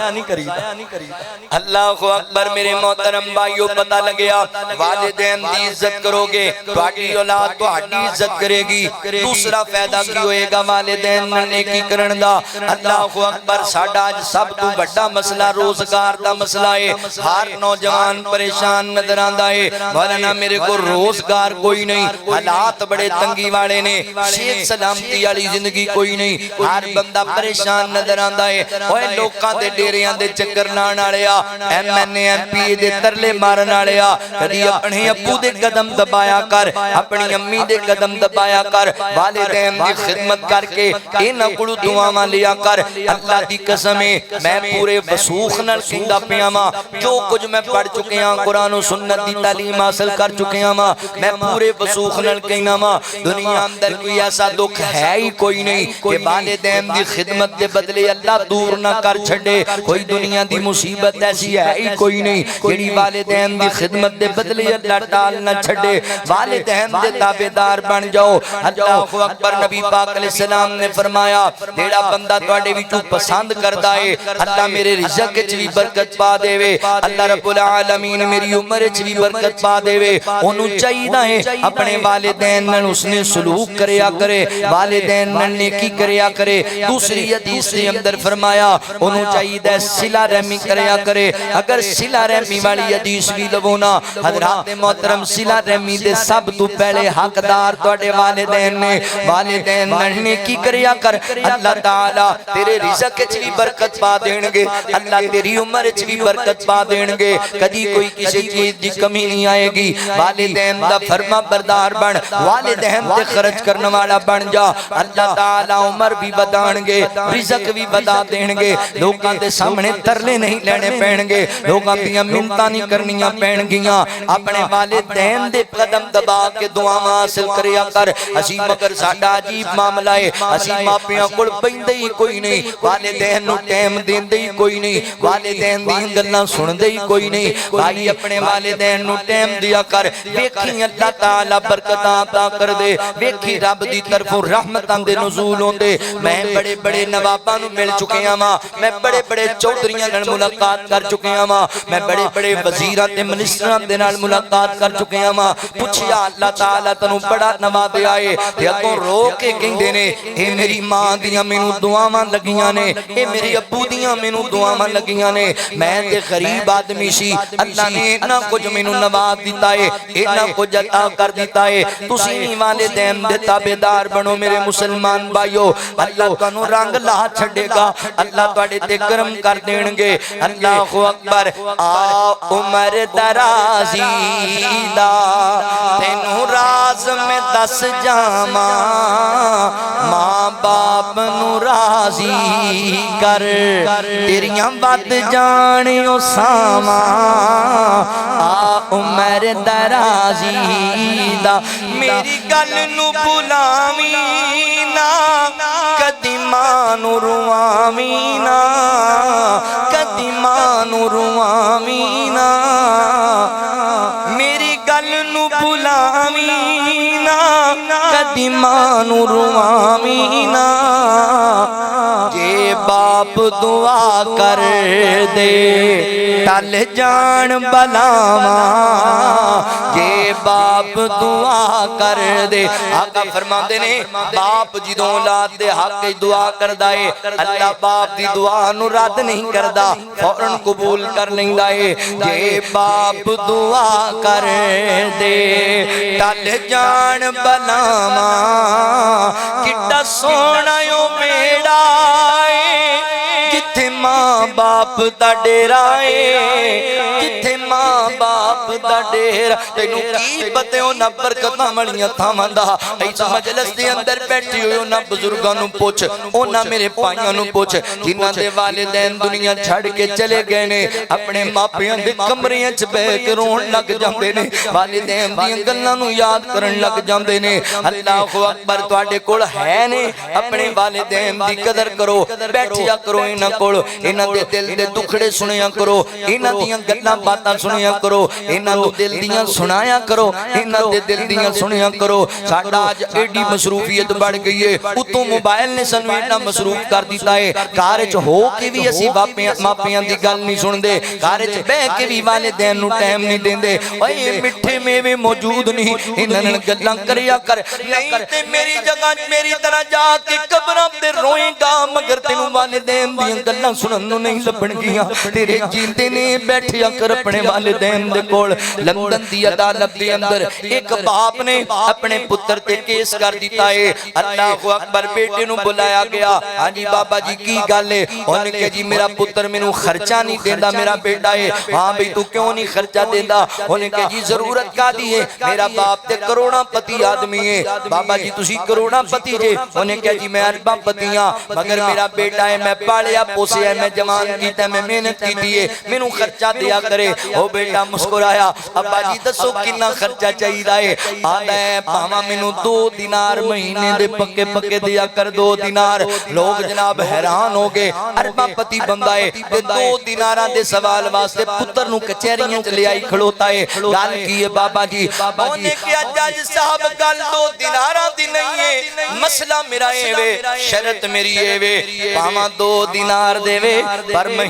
اللہ اکبر میرے محترم بھائیو، پتہ لگیا والدین دی عزت کرو گے تہاڈی اولاد تہاڈی عزت کرے گی۔ دوسرا فائدہ کی ہوئے گا والدین نال نیکی کرن دا۔ اللہ اکبر ساڈا اج سب تو بڑا مسئلہ روزگار دا مسئلہ ہے۔ ہر نوجوان پریشان نظر آندا ہے، مولانا میرے کو روزگار کوئی نہیں، حالات بڑے تنگی والے نے، صحت سلامتی والی زندگی کوئی نہیں، ہر بندہ پریشان نظر آندا ہے۔ اوے لوکاں دے ڈیریاں دے چکر لان والیا، M N A M P دے ترلے مارن والیا، کدی اپنے ابو دے قدم دبایا کر، اپنی امی دے قدم دبایا کر، والدین دی خدمت کر کے انہاں کولوں دعاواں لیا کر۔ اللہ دی قسم ہے میں پورے وثوق نال کہندا پیاں واں، جو کچھ میں پڑھ چکے ہاں قرآن و سنت دی تعلیم حاصل کر چکے ہاں، میں پورے وثوق نال کہنا واں دنیا اندر کوئی ایسا دکھ ہے ہی کوئی نہیں کہ والدین دی خدمت دے بدلے اللہ دور نہ کر چھڑے۔ کوئی دنیا دی مصیبت ایسی ہے ہی کوئی نہیں جڑی والدین دی خدمت دے بدلے اللہ ٹال نہ چھڑے۔ والدین دے تابعدار بن جاؤ۔ اللہ اکبر نبی پاک علیہ السلام نے فرمایا جیڑا بندہ تواڈے وچوں پسند کردا ہے اللہ میرے رزق وچ بھی برکت پا دے، اللہ رب العالمین میری عمر وچ بھی برکت پا دے، اونوں انہوں چاہیدہ ہے اپنے والدین نال اس نے سلوک کریا کرے والدین نال نیکی کریا کرے دوسری حدیث کے اندر فرمایا انہوں چاہیدہ صلہ رحمی کریا کرے اگر صلہ رحمی والی حدیث بھی لبونا حضرات محترم صلہ رحمی دے سب تو پہلے حقدار توڑے والدین نے والدین نال نیکی کریا کر اللہ تعالیٰ تیرے رزق چلی برکت پا دینگے اللہ تیری عمر چلی برکت پا دینگے کدی کوئی کسی چیز دی کمی نہیں آئے گی والدین دا فرما بردار بن والدین تے خرچ کرنے والا بن جا اللہ تعالیٰ عمر بھی بدانگے رزق بھی بدا دینگے لوگاں دے سامنے ترلے نہیں لینے پہنگے لوگاں دیاں منتاں نہیں کرنیاں پہنگیاں اپنے والدین دے قدم دبا کے دعا حاصل کریا کر اسی مگر ساڈا عجیب معاملہ ہے اسی ماپیاں کول پیندے ہی کوئی نہیں والدین نو ٹائم دیندے ہی کوئی نہیں والدین دی گلاں سندے ہی کوئی نہیں بھائی اپنے والدین نو ٹائم دیا کر ویکھی اللہ تعالی برکتاں عطا کر دے ویکھی رب دی طرفوں رحمتاں دے نزول ہوندے میں بڑے بڑے نواباں نو مل چکے ہاں میں بڑے بڑے چودھریاں نال ملاقات کر چکے ہاں میں بڑے بڑے وزیراں تے منسٹراں دے نال ملاقات کر چکے ہاں پوچھیا اللہ تعالی تنوں بڑا نوازیا ہے تے اگوں رو کے کہندے نے اے میری ماں دیاں مینوں دعاواں لگیاں نے اے میری ابو دیاں مینوں دعاواں لگیاں نے میں تے غریب آدمی سی اللہ نے اتنا کچھ مینوں نواز دیتا ہے اتنا کچھ عطا کر دیتا ہے تسی نہیں والدین دے تابعدار بنو میرے مسلمان بھائیو اللہ تانوں رنگ لا چھڈے گا اللہ تواڈے تے کرم کر دینگے اللہ اکبر آ عمر درازی دا تینوں راز میں دس جاواں ماں باپ نو راضی کر تیریاں ود جانیو ساواں آ عمر درازی دا میری گل نو بھلاویں نا کدی ماں نو رواویں نا کدی ماں نو رواویں نا میری گل نو بھلاویں نا کدی ماں نو رواویں نا جے باپ دعا کر دے ٹل جان بلاواں جے باپ دعا کر دے آقا فرماندے نے باپ جدوں اولاد دے حق دعا کردا ہے اللہ باپ دی دعا نو رد نہیں کردا فوراً قبول کر لیندا ہے جے باپ دعا کر دے ٹل جان بلاواں کڈا سونا او بیڑا جتھے ماں باپ دا ڈیرا ہے جتھے ماں باپ دا ڈیرا تینوں کی پتے انہاں برکتاں والیاں تھاواں دا اس مجلس دے اندر بیٹھی ہوئے انہاں بزرگاں نوں پوچھ انہاں میرے بھائیاں نوں پوچھ جنہاں دے والدین دنیا چھڑ کے چلے گئے نے اپنے ماپیاں دے کمریاں چ بیٹھ کے رون لگ جاندے نے والدین دیاں گلاں نوں یاد کرن لگ جاندے نے اللہ اکبر تواڈے کول ہے نے اپنے والدین دی قدر کرو بیٹھیا کرو انہاں کول انہاں دے دل دے دکھڑے سنیا کرو انہاں دیاں گلاں باتاں سنیا کرو انہاں نوں دل دیاں سنایا کرو انہاں دے دل دیاں سنیا کرو ساڈا اج ایڈی مصروفیت بڑھ گئی ہے اتوں موبائل نے سانوں اتنا مصروف کر دیتا ہے گھر وچ ہو کے بھی اسی ماپیاں دی گل نہیں سنتے گھر وچ بیٹھ کے بھی والدین نوں ٹائم نہیں دیندے اوئے میٹھے میوے موجود نہیں انہاں نال گلاں کریا کر نہیں تے میری جگہ میری طرح جا کے قبراں تے روئے گا مگر تینوں والدین دیاں گلاں سنن نوں نہیں لبن گیاں تیرے جیندے نے بیٹھیا کر اپنے والدین دے کول لندن دی عدالت دے اندر ایک باپ نے اپنے پتر تے کیس کر دیتا ہے اللہ اکبر بیٹے نوں بلایا گیا ہاں جی بابا جی کی گل ہے انہوں نے کہا جی میرا پتر مینوں خرچہ نہیں دیندا میرا بیٹا ہے ہاں بھئی تو کیوں نہیں خرچہ دیندا انہوں نے کہا جی ضرورت کا دی ہے میرا باپ تے کروڑاں پتی آدمی ہے بابا جی تسی کروڑاں پتی جے انہوں نے کہا جی میں ارباں پتی ہاں مگر میرا بیٹا ہے میں پالیا پوسیا میں جوان کیتا میں محنت کیتی ہے مینوں خرچہ دیا کرے او بیٹا مسکرایا ابا جی دسو کتنا خرچہ چاہیدا ہے آندا ہے پاواں مینوں 2 دینار مہینے دے پکے پکے دیا کر 2 دینار لوگ جناب حیران ہو گئے ارباں پتی بندہ ہے تے 2 دیناراں دے سوال واسطے پتر نوں کچہریاں چ لے آئی کھڑوتا ہے گل کی ہے بابا جی اونے کہا جج صاحب گل 2 دیناراں دی نہیں ہے مسئلہ میرا اے وے شرط میری اے وے پاواں 2 دینار دے وے پر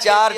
4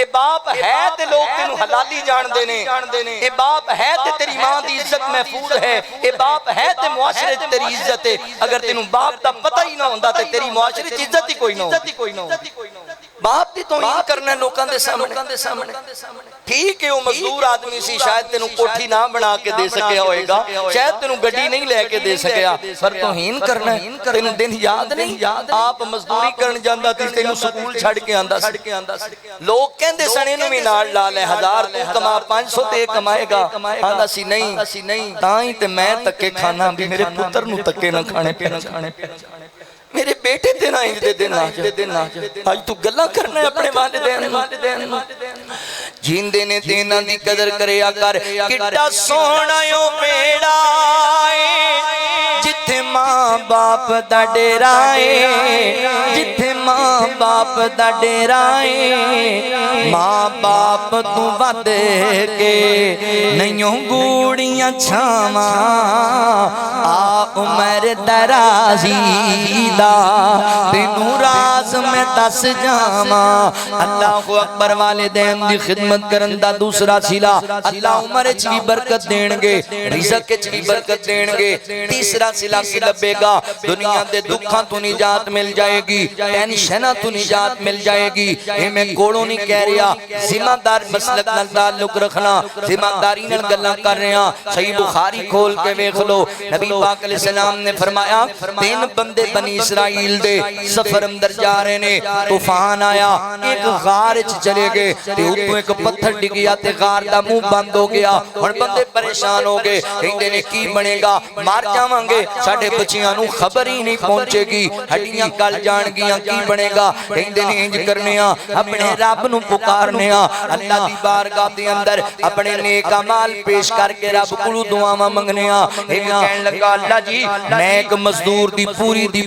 اے باپ ہے تے لوگ تینوں حلالی جان دینے، اے باپ ہے تے تیری ماں دی عزت محفوظ ہے، اے باپ ہے تے معاشرے تیری عزت ہے۔ اگر تینوں باپ دا پتہ ہی نہ ہوندا تے تیری معاشرے چ عزت ہی کوئی نہ ہوندی۔ باپ دی توہین کرنا لوکاں دے سامنے۔ ٹھیک ہے وہ مزدور آدمی سی، شاید تینوں کوٹھی نہ بنا کے دے سکیا ہوئے گا، شاید تینوں گڈی نہیں لے کے دے سکیا، پر توہین کرنا ہے، تینوں دن یاد نہیں؟ آپ مزدوری کرن جاندا تے تینوں سکول چھڑ کے آندا سی۔ لوگ کہندے سنے نوں بھی نال لا لے، 1000 تو کما 500 تے کمائے گا، آندا سی نہیں تاں ہی تے میں تکے کھانا بھی میرے پتر نوں تکے نہ کھانے پینا، میرے بیٹے تے نہ انج دے دن آج تو گلاں کرنا ہے اپنے والدین۔ جیندے نے تینا دی قدر کریا کر، کڈا سونا او بیڑا اے جتھے ماں باپ دا ڈیرا اے، جتھے ماں باپ دا ڈیرا اے، ماں باپ تو ود کے نئیوں گوڑیاں چھاواں، آ عمر درازی دا تینوں راز میں دس جاواں۔ اللہ اکبر، والدین دی خدمت کرن دا دوسرا صلہ، اللہ عمر وچ بھی برکت دین گے، رزق وچ بھی برکت دین گے۔ تیسرا صلہ کی لبے گا، دنیا دے دکھاں تو نجات مل جائے گی، ٹینشناں تو نجات مل جائے گی۔ اے میں کوڑوں نہیں کہہ رہا، ذمہ دار مسلک نال تعلق رکھنا، ذمہ داری نال گلاں کر رہے ہیں۔ صحیح بخاری کھول کے ویکھ لو، نبی پاک علیہ السلام نے فرمایا 3 بندے بنی اسرائیل دے سفر اندر جا رہے نے، طوفان آیا، ایک غار وچ چلے گئے تے اوتوں ایک پتھر ڈگیا تے غار دا منہ بند ہو گیا۔ ہن بندے پریشان ہو گئے، کہندے نے کی بنے گا، مار جاواں گے، ساڈے بچیاں نوں خبر ہی نہیں پہنچے گی، ہڈیاں گل جان گیاں، کی بنے گا؟ کہندے نے انج کرنے ہاں، اپنے رب نوں پکارنے ہاں، اللہ دی بارگاہ دے اندر اپنے نیک اعمال پیش کر کے رب کولوں دعاواں منگنے ہاں۔ ایک کہن لگا اللہ جی میں ایک مزدور دی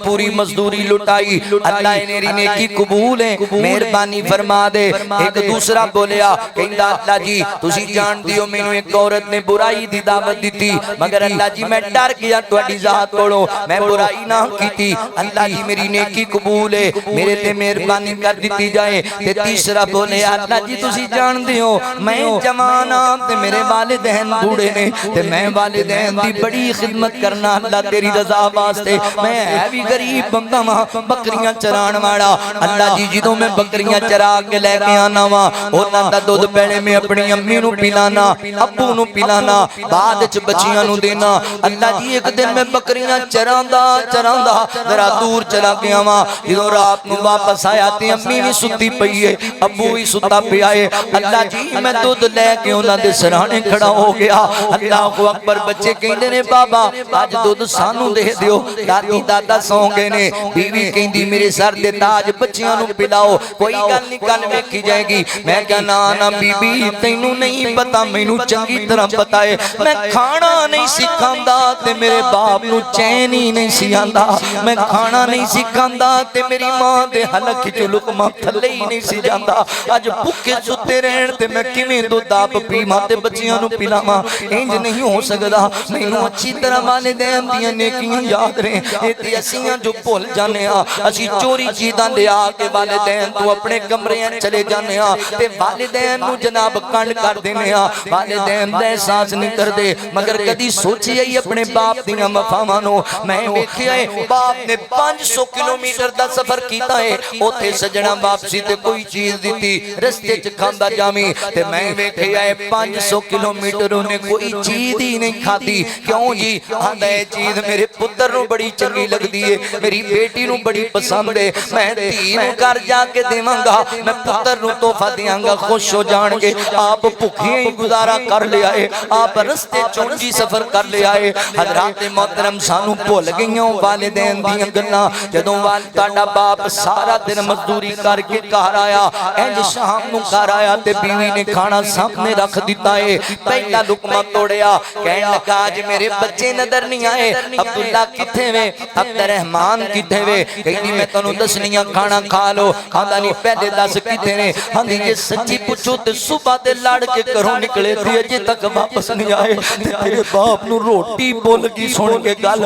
پوری مزدوری لٹائی، اللہ میری نیکی قبول ہے، مہربانی فرما دے۔ ایک دوسرا بولیا، کہندا اللہ جی تسی جان دیو مینوں ایک عورت نے برائی دی دعوت دیتی، مگر اللہ جی میں ڈر گیا تہاڈی ذات کولوں، میں برائی نہ کیتی، اللہ جی میری نیکی قبول ہے، میرے تے مہربانی کر دتی جائے۔ تے تیسرا بولیا اللہ جی تسی جان دیو میں جوان ہاں تے میرے والدین بوڑھے نے تے میں والدین دی بڑی خدمت کرنا اللہ تیری رضا واسطے، میں ہے بھی غریب بندہ ہاں، بکریاں چران والا، اللہ جی جدوں میں بکریاں چرا کے لے کے آنا وا، انہاں دا دودھ پہلے میں اپنی امی نوں پلانا، ابو نوں پلانا، بعد وچ بچیاں نوں دینا۔ اللہ جی ایک دن میں بکریاں چراندا ذرا دور چلا گیا وا، جدوں رات نوں واپس آیا تے امی بھی ستی پئی ہے، ابو بھی ستا پیا ہے، اللہ جی میں دودھ لے کے انہاں دے سرانے کھڑا ہو گیا۔ اللہ اکبر، بچے کہندے نے بابا اج دودھ سانوں دے دیو، دادی دادا سو گئے نے، بیوی کہندی میرے سر دے تاج بچیاں نوں پلاؤ، کوئی گل نہیں کل ویکھی جائے گی۔ میں کہا نا بی بی تینوں نہیں پتا، مینوں چنگی طرح پتا ہے، میں کھانا نہیں سکھاندا تے میرے باپ نوں چین ہی نہیں سی آندا، میں کھانا نہیں سکھاندا تے میری ماں دے حلق وچ لقمہ تھلے ہی نہیں سی جاندا، اج بھوکے ستے رہن تے میں کیویں دودھ آپ پیواں تے بچیاں نوں پلاواں؟ انج نہیں ہو سکدا۔ مینوں اچھی طرح والدین دیاں نیکیاں یاد رہیں، اے تے اسیاں جو بھول جانے ہاں، اسی چوری چیزاں لے آ کے والدین تو اپنے کمرے چلے جانے ہاں تے والدین نوں جناب کنڈ کر دینے ہاں، والدین دا احساس نہیں کردے۔ مگر کدی سوچی ہے اپنے باپ دیاں وفاواں نوں؟ میں ویکھیا ہے باپ نے 500 کلومیٹر دا سفر کیتا ہے، اوتھے سجنا واپسی تے کوئی چیز دتی، رستے چ کھاندا جاویں، تے میں ویکھیا ہے 500 کلومیٹر انہیں کوئی چیز ہی نہیں کھادی۔ کیوں جی؟ آندا ہے چیز میرے پتر نوں بڑی چنگی لگدی ہے، میری بیٹی نوں بڑی پسند ہے، میں دھی نوں گھر جا کے دیواں گا، میں پتر نوں تحفہ دیاں گا، خوش ہو جان گے۔ آپ بھوکے ہی گزارا کر لیا ہے، آپ رستے چونجی سفر کر لیا ہے۔ حضرات محترم سانوں بھول گئیاں والدین دیاں گلاں، جدوں تہاڈا باپ سارا دن مزدوری کر کے گھر آیا، انج شام نوں گھر آیا تے بیوی نے کھانا سامنے رکھ دیتا ہے، پہلا لقمہ توڑیا، کہن لگا اج میرے بچے نظر نہیں آئے، عبداللہ کتھے وے، عبد الرحمان کتھے وے؟ کہندی میں تانوں دسنیاں کھانا کھا لو، آندا نہیں پہلے دس کتھے نے؟ آندی جے سچی پوچھو تے صبح تے لڑ کے گھروں نکلے تھے اجے تک واپس نہیں آئے، تیرے باپ نوں روٹی بول گئی سن کے گل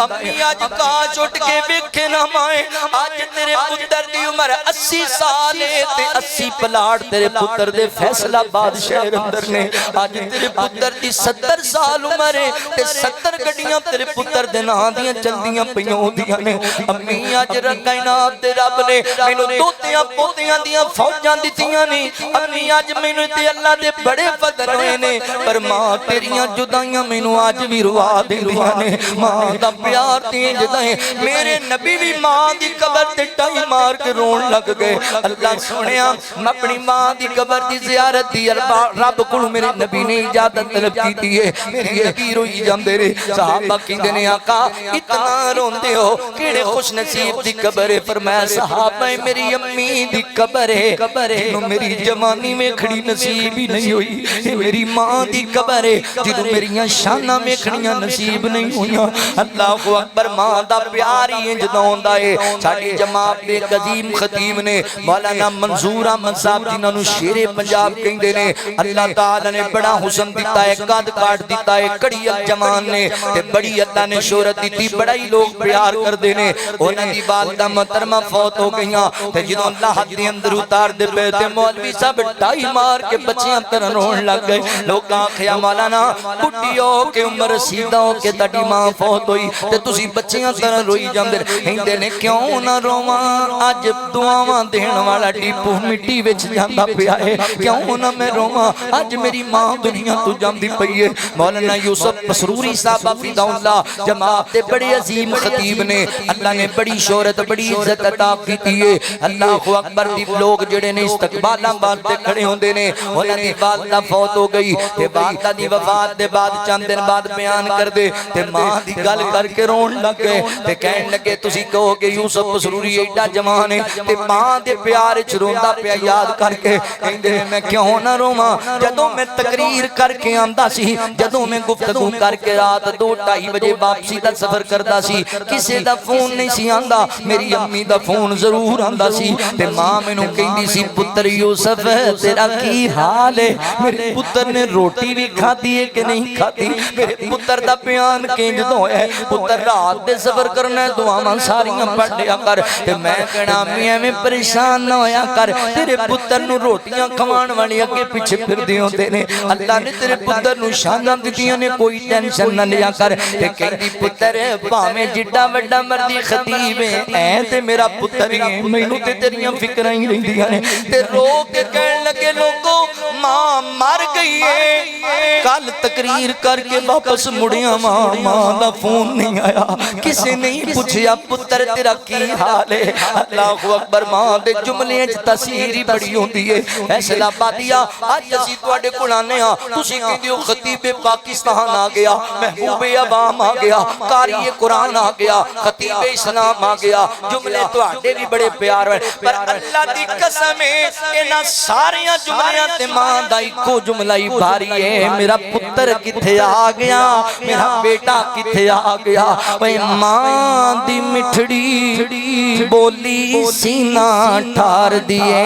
امی اج کاش اٹھ کے ویکھے نہ مائے اج تیرے پتر دی عمر 80 سال ہے تے 80 پلاٹ تیرے پتر دے فیصل آباد شہر اندر نے اج تیرے پتر دی 70 سال عمر ہے تے 70 گڈیاں تیرے پتر دے ناں دیاں چلدیاں پیاں ہوندیاں نے امی اج کائنات دے رب نے مینوں دوتیاں پوتیاں دیاں فوجاں دتیاں نے امی اج مینوں تے اللہ دے بڑے فضل ہوئے نے پر ماں تیریاں جدائیاں مینوں اج بھی روا دیندیاں نے ماں دا پیار تے جدا ہے میرے نبی بھی ماں دی قبر تے ٹائی مار کے رون لگ گئے اللہ سونیا اپنی ماں دی قبر دی زیارت دی رب کول میرے نبی نے اجازت طلب کیتی ہے میری نبی روئی جاندے نے صحابہ کہندے نے آقا اتنا روندے ہو کیڑے خوش نصیب دی قبر ہے فرمایا صحابہ میری امی دی قبر ہے جنوں میری جوانی میں کھڑی نصیب ہی نہیں ہوئی یہ میری ماں دی قبر ہے جنوں میریاں شاناں میں کھڑیاں نصیب نہیں ہویاں اللہ اکبر ماں دا پیار ہی جدا ہوندا ہے ساڈی جماعت دے عظیم خطیب نے مولانا منظور احمد صاحب جنہاں نوں شیر پنجاب کہندے نے اللہ تعالی نے بڑا حسن دیتا ہے قد کاٹ دیتا ہے کڑی جوان نے تے بڑی اللہ نے شہرت دیتی بڑا ہی لوگ پیار کردے نے انہاں دی والدہ محترمہ فوت ہو گئیاں تے جدوں اللہ دے اندر اتار دے پے تے مولوی صاحب ٹائی مار کے بچیاں طرح رون لگ گئے لوگ آکھیا مولانا بڈھی ہو کے عمر رسیدہ ہو کے تہاڈی ماں فوت ہوئی تے تسی بچیاں طرح روئی جاندے کہندے نے کیوں نہ روواں اج دعاواں دین والا ٹیپو مٹی وچ جاندا پیا ہے کیوں نہ میں روواں اج میری ماں دنیا تو جاندی پئی ہے مولانا یوسف مسروری صاحب فدا اللہ جماعت دے بڑے عظیم خطیب نے اللہ نے بڑی شہرت بڑی عزت عطا کیتی ہے اللہ اکبر دی لوگ جڑے نے استقبالاں بعد تے کھڑے ہوندے نے انہاں دی والدہ فوت ہو گئی تے والدہ دی وفات دے بعد چند دن بعد بیان کر دے تے ماں دی گل کر کے رون لگ گئے تے کہن لگے تسی کہو کہ یوسف مسروری ایڈا جوان ہے تے ماں دے پیار وچ روندا پیا یاد کر کے کہندے میں کیوں نہ روواں جدوں میں تقریر کر کے آندا سی جدوں میں گفتگو کر کے رات 2:30 بجے واپسی دا سفر کردا سی کسے دا فون نہیں سی آندا میری امی دا فون ضرور آندا سی تے ماں مینوں کہندی سی پتر یوسف تیرا کی حال ہے میرے پتر نے روٹی بھی کھادی ہے کہ نہیں کھادی میرے پتر دا بیان کنج ہویا ہے پتر رات دے سفر کرنا ہے دعاواں ساریاں پڑھ لیا کر تے میں کہنا امی ایویں پریشان نہ ہویا کر تیرے پتر نوں روٹیاں کھوان والی اگے پیچھے پھردے ہوندے نے اللہ نے تیرے پتر نوں شاناں دتیاں نے کوئی ٹینشن نہ لیا کر تے کہندی پتر بھاویں جڈا وڈا مرضی خطیب ہے اے تے میرا پتر ہی ہے مینوں تے تیریاں فکراں ہی رہندیاں نے تے رو کے کہن لگے لوگوں ماں مر گئی ہے کل تقریر کر کے واپس مڑیاں ماں دا فون نہیں آیا کسے نہیں پوچھیا پتر تیرا کی حال ہے اللہ اکبر ماں دے جملے وچ تاثیر ہی بڑی ہوندی ہے فیصلہ بادیا اج اسی تواڈے کول آنے ہاں تسی کہندے ہو خطیب پاکستان آ گیا محبوب عوام آ گیا قاری قرآن آ گیا خطیب اسلام آ گیا جملے تواڈے بھی بڑے پیار ہوئے پر اللہ دی قسم ہے انہاں ساریاں جملیاں تے ماں دا اکو جملہ ہی بھاری ہے میرا پتر کتھے آ گیا میرا بیٹا کتھے آ گیا اوے ماں دی مٹھڑی بولی سینہ ٹھار دیے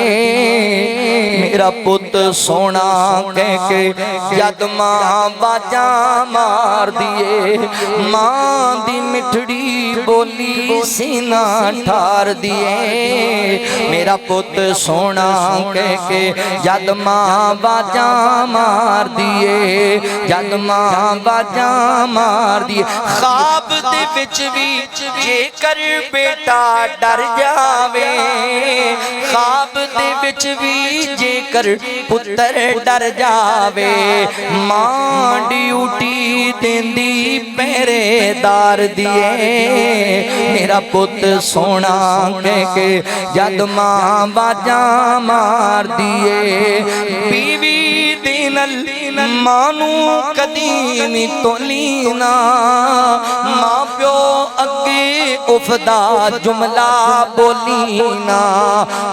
میرا پت سونا کہہ کے جد ماں باجاں مار دیے ماں دی مٹھڑی بولی سینہ ٹھار دیے میرا پت سونا کہہ کے جد ماں باجاں مار دیے جد ماں باجاں مار دیے خواب دے وچ بھی جے کر بیٹا ڈر جاوے خواب دے وچ بھی جے کر پتر ڈر جاوے ماں ڈیوٹی دیندی پہرے دار دیے میرا پت سونا کہہ کے جد ماں باجاں مار دیے بیوی دینل مانو کدی نہیں تولینا ماں پیو اگے ਉਫਦਾ ਜੁਮਲਾ ਬੋਲੀ ਨਾ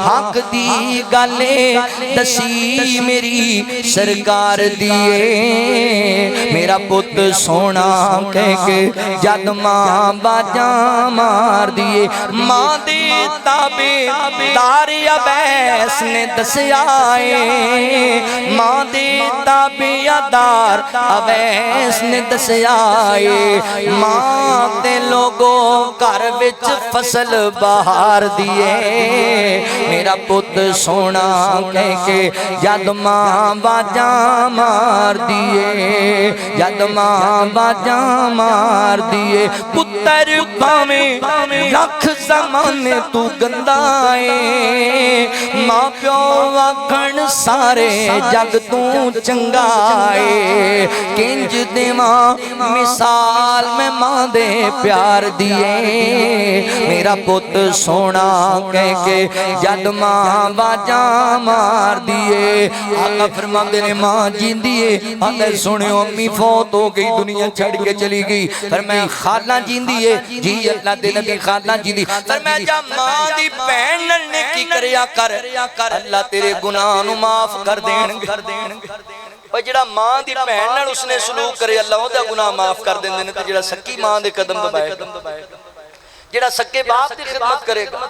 ਹੱਕ ਦੀ ਗਾਲੇ ਦਸੀ ਮੇਰੀ ਸਰਕਾਰ ਦੀਏ ਮੇਰਾ ਪੁੱਤ ਸੋਹਣਾ ਕਹਿ ਕੇ ਜਦ ਮਾਂ ਬਾਜਾਂ ਮਾਰ ਦੀਏ ਮਾਂ ਦੇ ਤਾਬੇ ਦਾਰ ਅਵੈਸ ਨੇ ਦੱਸਿਆ ਏ ਮਾਂ ਦੇ ਤਾਬੇਦਾਰ ਅਵੈਸ ਨੇ ਦੱਸਿਆ ਏ ਮਾਂ ਤੇ ਲੋਗੋ ਘਰ ਵਿੱਚ ਫਸਲ ਬਹਾਰ ਦੀਏ ਮੇਰਾ ਪੁੱਤ ਸੋਹਣਾ ਕਹਿ ਕੇ ਜਦ ਮਾਂ ਬਾਜਾਂ ਮਾਰ ਦੀਏ ਜਦ ਮਾਂ ਬਾਜਾਂ ਮਾਰ ਦੀਏ ਪੁੱਤਰ ਭਾਵੇਂ ਲੱਖ ਜ਼ਮਾਨੇ ਤੂੰ ਗੰਦਾ ਏ ਮਾਂ ਪਿਓ ਆਖਣ ਸਾਰੇ ਜਗ ਤੂੰ ਚੰਗਾ ਏ ਕਿੰਜ ਦੇਵਾਂ ਮਿਸਾਲ ਮੈਂ ਮਾਂ ਦੇ ਪਿਆਰ ਦੀਏ ਮੇਰਾ ਪੁੱਤ ਸੋਹਣਾ ਕਹਿ ਕੇ ਜਦ ਮਾਂ ਬਾਜਾਂ ਮਾਰ ਦੀਏ ਆਕਾ ਫਰਮਾਉਂਦੇ ਨੇ ਮਾਂ ਜਿੰਦੀ ਏ ਆਂਦੇ ਸੁਣਿਓ ਅੰਮੀ ਫੌਤ ਹੋ ਗਈ ਦੁਨੀਆ ਛੱਡ ਕੇ ਚਲੀ ਗਈ ਪਰ ਮੈਂ ਖਾਲਾ ਜਿੰਦੀ ਏ ਜੀ ਅੱਲਾ ਦੇ ਨਬੀ ਖਾਲਾ ਜਿੰਦੀ ਪਰ ਮੈਂ ਜਾ ਮਾਂ ਦੀ ਭੈਣ ਨੇ ਕੀ ਕਰਿਆ ਕਰ ਅੱਲਾ ਤੇਰੇ ਗੁਨਾਹ ਨੂੰ ਮਾਫ ਕਰ ਦੇਣਗੇ ਪਰ ਜਿਹੜਾ ਮਾਂ ਦੀ ਭੈਣ ਨਾਲ ਉਸਨੇ ਸਲੂਕ ਕਰੇ ਅੱਲਾ ਉਹਦਾ ਗੁਨਾਹ ਮਾਫ ਕਰ ਦਿੰਦੇ ਨੇ ਤੇ ਜਿਹੜਾ ਸੱਕੀ ਮਾਂ ਦੇ ਕਦਮ ਦਬਾਏਗਾ ਜਿਹੜਾ ਸੱਕੇ ਬਾਪ ਦੀ ਖਿਦਮਤ ਕਰੇਗਾ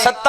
7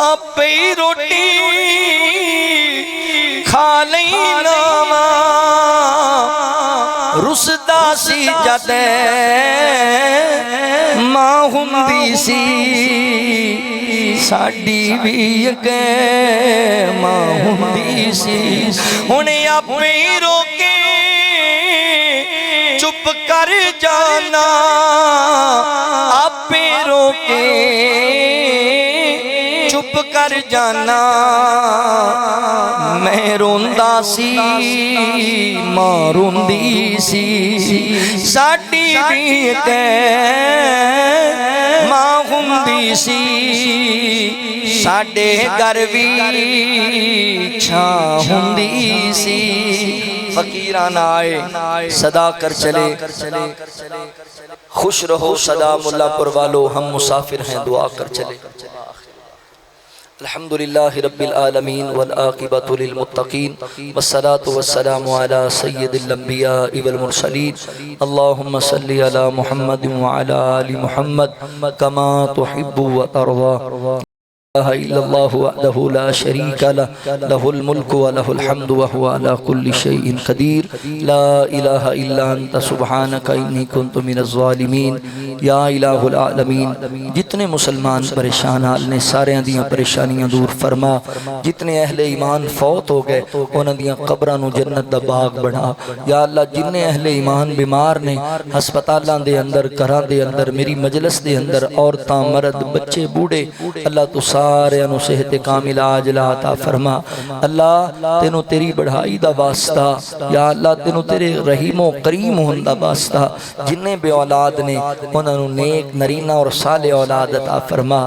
آپے روٹی کھا لینا رسدا سی جد ماں ہوندی سی ساڈی بھی اگے ماں ہوندی سی ہن آپے رو کے چپ کر جانا آپے رو کے چپ کر جانا میں روندا سی ماں روندی سی ساڈی بھی اگے ماں ہوندی سی ساڈے گھر بھی چھاں ہوندی سی فقیران آئے صدا کر چلے خوش رہو صدا ملا پر والو ہم مسافر ہیں دعا کر چلے الحمدللہ رب العالمین والعاقبۃ للمتقین والصلاة والسلام علی سید الانبیاء والمرسلین اللہم صلی علی محمد وعلی آل محمد کما تحب وترضى لا إله إلا الله وحده لا شريك له له الملك وله الحمد وهو على كل شيء قدير لا إله إلا أنت سبحانك إني كنت من الظالمين یا الہ العالمین جتنے مسلمان پریشان حال نے سارے دیاں پریشانیاں دور فرما جتنے اہل ایمان فوت ہو گئے انہاں دیاں قبراں نو جنت دا باغ بنا یا اللہ جننے اہل ایمان بیمار نے ہسپتالاں دے اندر گھراں دے اندر میری مجلس دے اندر عورتاں مرد بچے بوڑھے اللہ تو سارے انو صحت کامل عاجلہ عطا فرما اللہ تینو تیری بڑھائی دا واسطہ یا اللہ تینو تیرے رحیم و کریم ہون دا واسطہ جننے بے اولاد نے انہوں نیک نرینہ اور صالح اولاد عطا فرما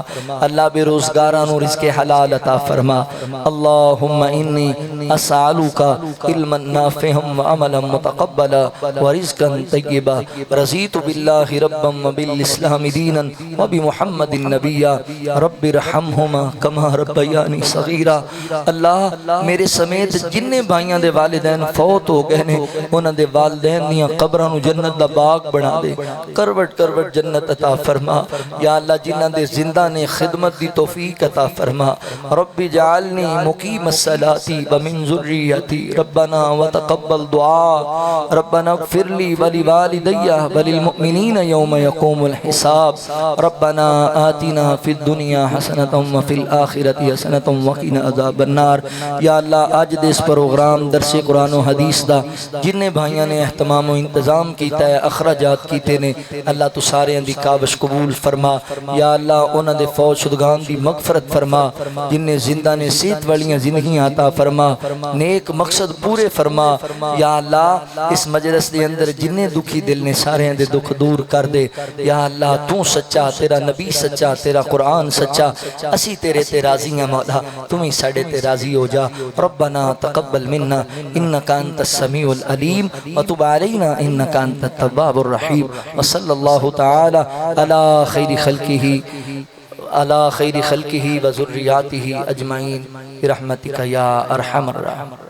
اللہ بے روزگارانو رزق حلال عطا فرما اللہم انی اسعلوکا علما نافعا وعملا متقبلا ورزقا طیبا رضیت باللہ ربا وبالاسلام دینا وبمحمد نبیا رب رحمہما کما ربیانی صغیرہ اللہ میرے سمیت جننے بھائیاں دے والدین فوت ہو گئے نے انہاں دے والدین دیاں قبرانو جنت دا باغ بنا دے کروٹ کروٹ جنت عطا فرما یا اللہ جنہاں دے زندہ نے خدمت دی توفیق عطا فرما رب جعلنی مقیم الصلاة ومن ذریتی ربنا وتقبل دعا ربنا اغفر لی ولوالدی وللمؤمنین یوم یقوم الحساب ربنا آتنا فی الدنیا حسنتا وفی الآخرت حسنتا وقنا عذاب النار یا اللہ آج دے اس پروگرام درس قرآن و حدیث دا جننے بھائیاں نے اہتمام و انتظام کیتا ہے اخراجات کیتے نے اللہ تو سارے اندی کابش قبول فرما یا اللہ انہ دے فوج شدگان دی مغفرت فرما جنہیں زندہ نے سیت والیاں زندگیاں عطا فرما نیک مقصد پورے فرما یا اللہ اس مجلس دے اندر جنہیں دکھی دل نے سارے اندے دکھ دور کر دے یا اللہ تو سچا تیرا نبی سچا تیرا قرآن سچا اسی تیرے تے راضی ہیں مولا تمہیں ساڑے تے راضی ہو جا ربنا تقبل منا انکا انت السمیع العلیم وتب علینا انکا انت التواب الرحیم وصلی اللہ تعالی علی خیر خلقہ و ذریاتہ اجمعین برحمتک یا ارحم الراحمین